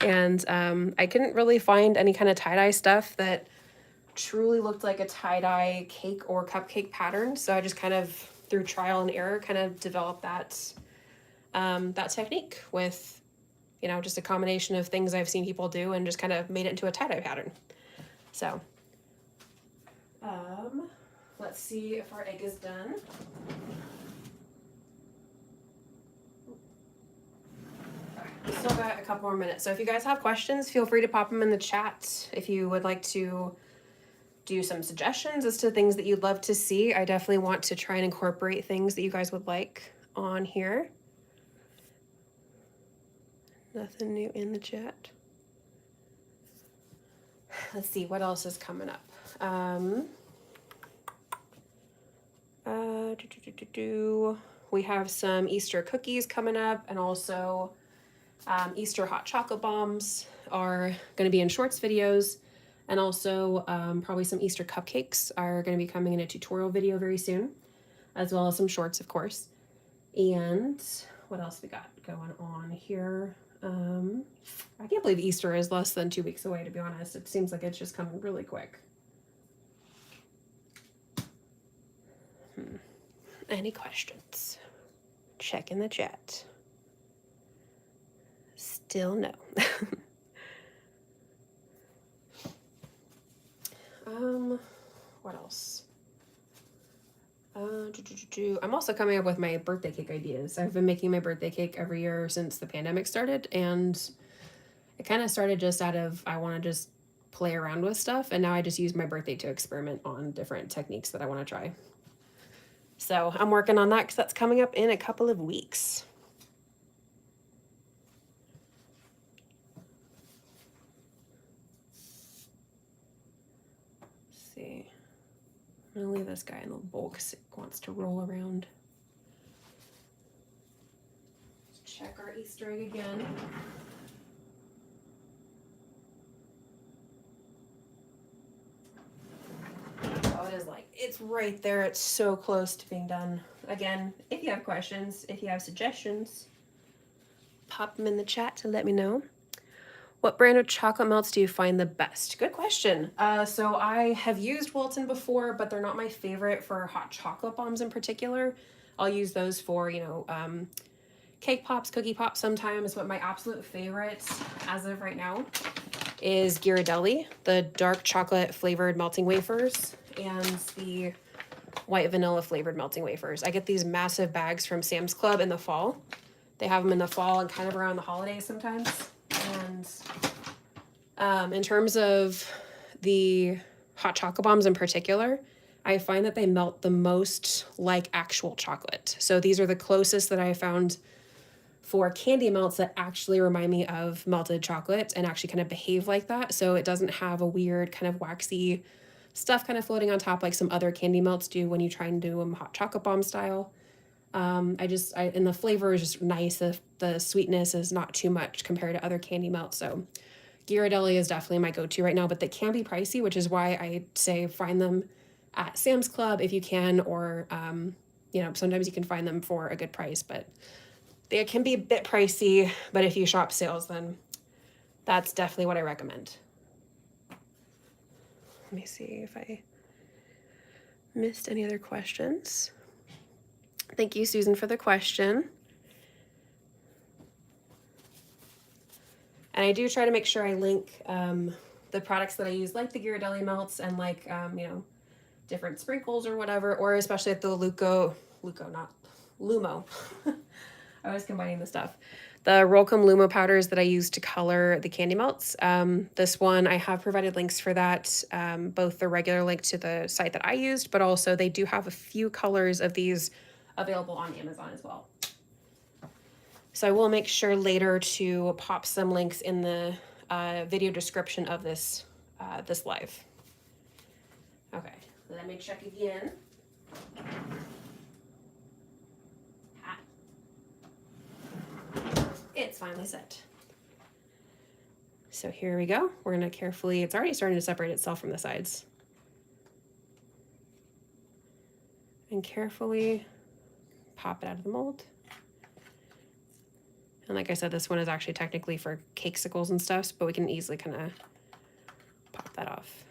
And I couldn't really find any kind of tie-dye stuff that truly looked like a tie-dye cake or cupcake pattern. So I just kind of, through trial and error, kind of developed that that technique with, you know, just a combination of things I've seen people do and just kind of made it into a tie-dye pattern. So, let's see if our egg is done. We still got a couple more minutes. So if you guys have questions, feel free to pop them in the chat. If you would like to do some suggestions as to things that you'd love to see, I definitely want to try and incorporate things that you guys would like on here. Nothing new in the chat. Let's see, what else is coming up? We have some Easter cookies coming up, and also Easter hot chocolate bombs are going to be in shorts videos, and also probably some Easter cupcakes are going to be coming in a tutorial video very soon, as well as some shorts, of course. And what else we got going on here? I can't believe Easter is less than 2 weeks away, to be honest. It seems like it's just coming really quick. Any questions? Check in the chat. Still no. What else? I'm also coming up with my birthday cake ideas. I've been making my birthday cake every year since the pandemic started, and it kind of started just out of I want to just play around with stuff, and now I just use my birthday to experiment on different techniques that I want to try. So I'm working on that because that's coming up in a couple of weeks. Let's see. I'm gonna leave this guy in the bowl because it wants to roll around. Let's check our Easter egg again. Oh, it is like, it's right there. It's so close to being done. Again, if you have questions, if you have suggestions, pop them in the chat to let me know. What brand of chocolate melts do you find the best? Good question. So I have used Wilton before, but they're not my favorite for hot chocolate bombs in particular. I'll use those for, cake pops, cookie pops sometimes, but my absolute favorite as of right now is Ghirardelli, the dark chocolate flavored melting wafers and the white vanilla flavored melting wafers. I get these massive bags from Sam's Club in the fall. They have them in the fall and kind of around the holidays sometimes. And in terms of the hot chocolate bombs in particular, I find that they melt the most like actual chocolate. So these are the closest that I found for candy melts that actually remind me of melted chocolate and actually kind of behave like that. So it doesn't have a weird kind of waxy stuff kind of floating on top like some other candy melts do when you try and do them hot chocolate bomb style. And the flavor is just nice. The sweetness is not too much compared to other candy melts. So Ghirardelli is definitely my go-to right now, but they can be pricey, which is why I say find them at Sam's Club if you can, or, sometimes you can find them for a good price, but they can be a bit pricey, but if you shop sales, then that's definitely what I recommend. Let me see if I missed any other questions. Thank you, Susan, for the question. And I do try to make sure I link the products that I use, like the Ghirardelli melts and like, different sprinkles or whatever, or especially at the Lumo. I was combining the stuff. The Rolcom Lumo powders that I use to color the candy melts. This one, I have provided links for that, both the regular link to the site that I used, but also they do have a few colors of these available on Amazon as well. So I will make sure later to pop some links in the video description of this live. Okay, let me check again. It's finally set. So here we go. We're gonna carefully, it's already starting to separate itself from the sides. And carefully pop it out of the mold. And like I said, this one is actually technically for cakesicles and stuff, but we can easily kind of pop that off.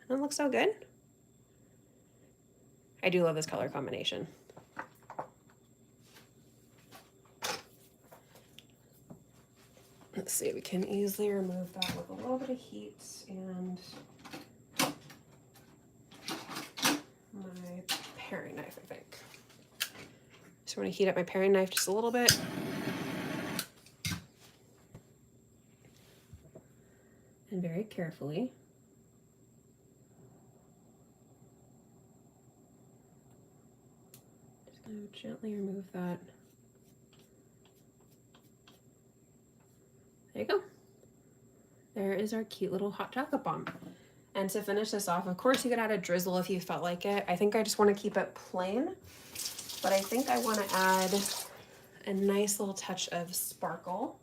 And it looks so good. I do love this color combination. Let's see, we can easily remove that with a little bit of heat and my paring knife, I think. So I'm gonna heat up my paring knife just a little bit. And very carefully. Just gonna gently remove that. There you go. There is our cute little hot chocolate bomb. And to finish this off, of course you could add a drizzle if you felt like it. I think I just want to keep it plain, but I think I want to add a nice little touch of sparkle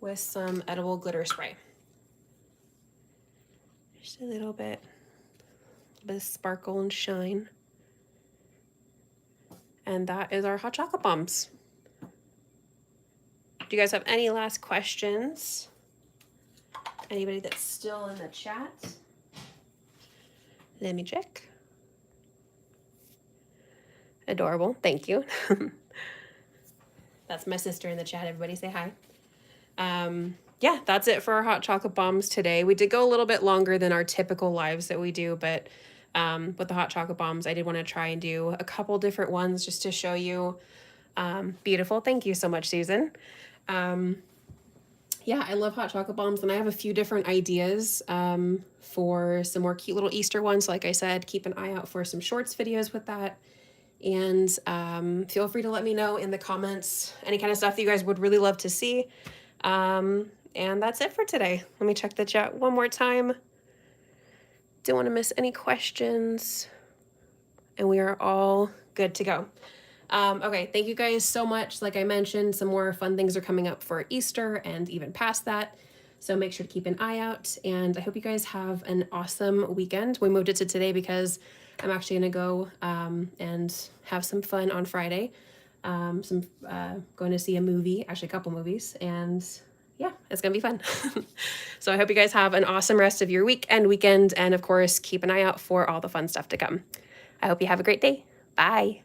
with some edible glitter spray. Just a little bit of sparkle and shine. And that is our hot chocolate bombs. Do you guys have any last questions? Anybody that's still in the chat? Let me check. Adorable, thank you. That's my sister in the chat. Everybody say hi. Yeah, that's it for our hot chocolate bombs today. We did go a little bit longer than our typical lives that we do, but with the hot chocolate bombs, I did want to try and do a couple different ones just to show you. Beautiful. Thank you so much, Susan. Yeah, I love hot chocolate bombs, and I have a few different ideas for some more cute little Easter ones. Like I said, keep an eye out for some shorts videos with that. And feel free to let me know in the comments any kind of stuff that you guys would really love to see. And that's it for today. Let me check the chat one more time. Don't want to miss any questions. And we are all good to go. Okay, thank you guys so much. Like I mentioned, some more fun things are coming up for Easter and even past that. So make sure to keep an eye out. And I hope you guys have an awesome weekend. We moved it to today because I'm actually going to go and have some fun on Friday. Going to see a movie, actually a couple movies. And yeah, it's going to be fun. So I hope you guys have an awesome rest of your week and weekend. And of course, keep an eye out for all the fun stuff to come. I hope you have a great day. Bye.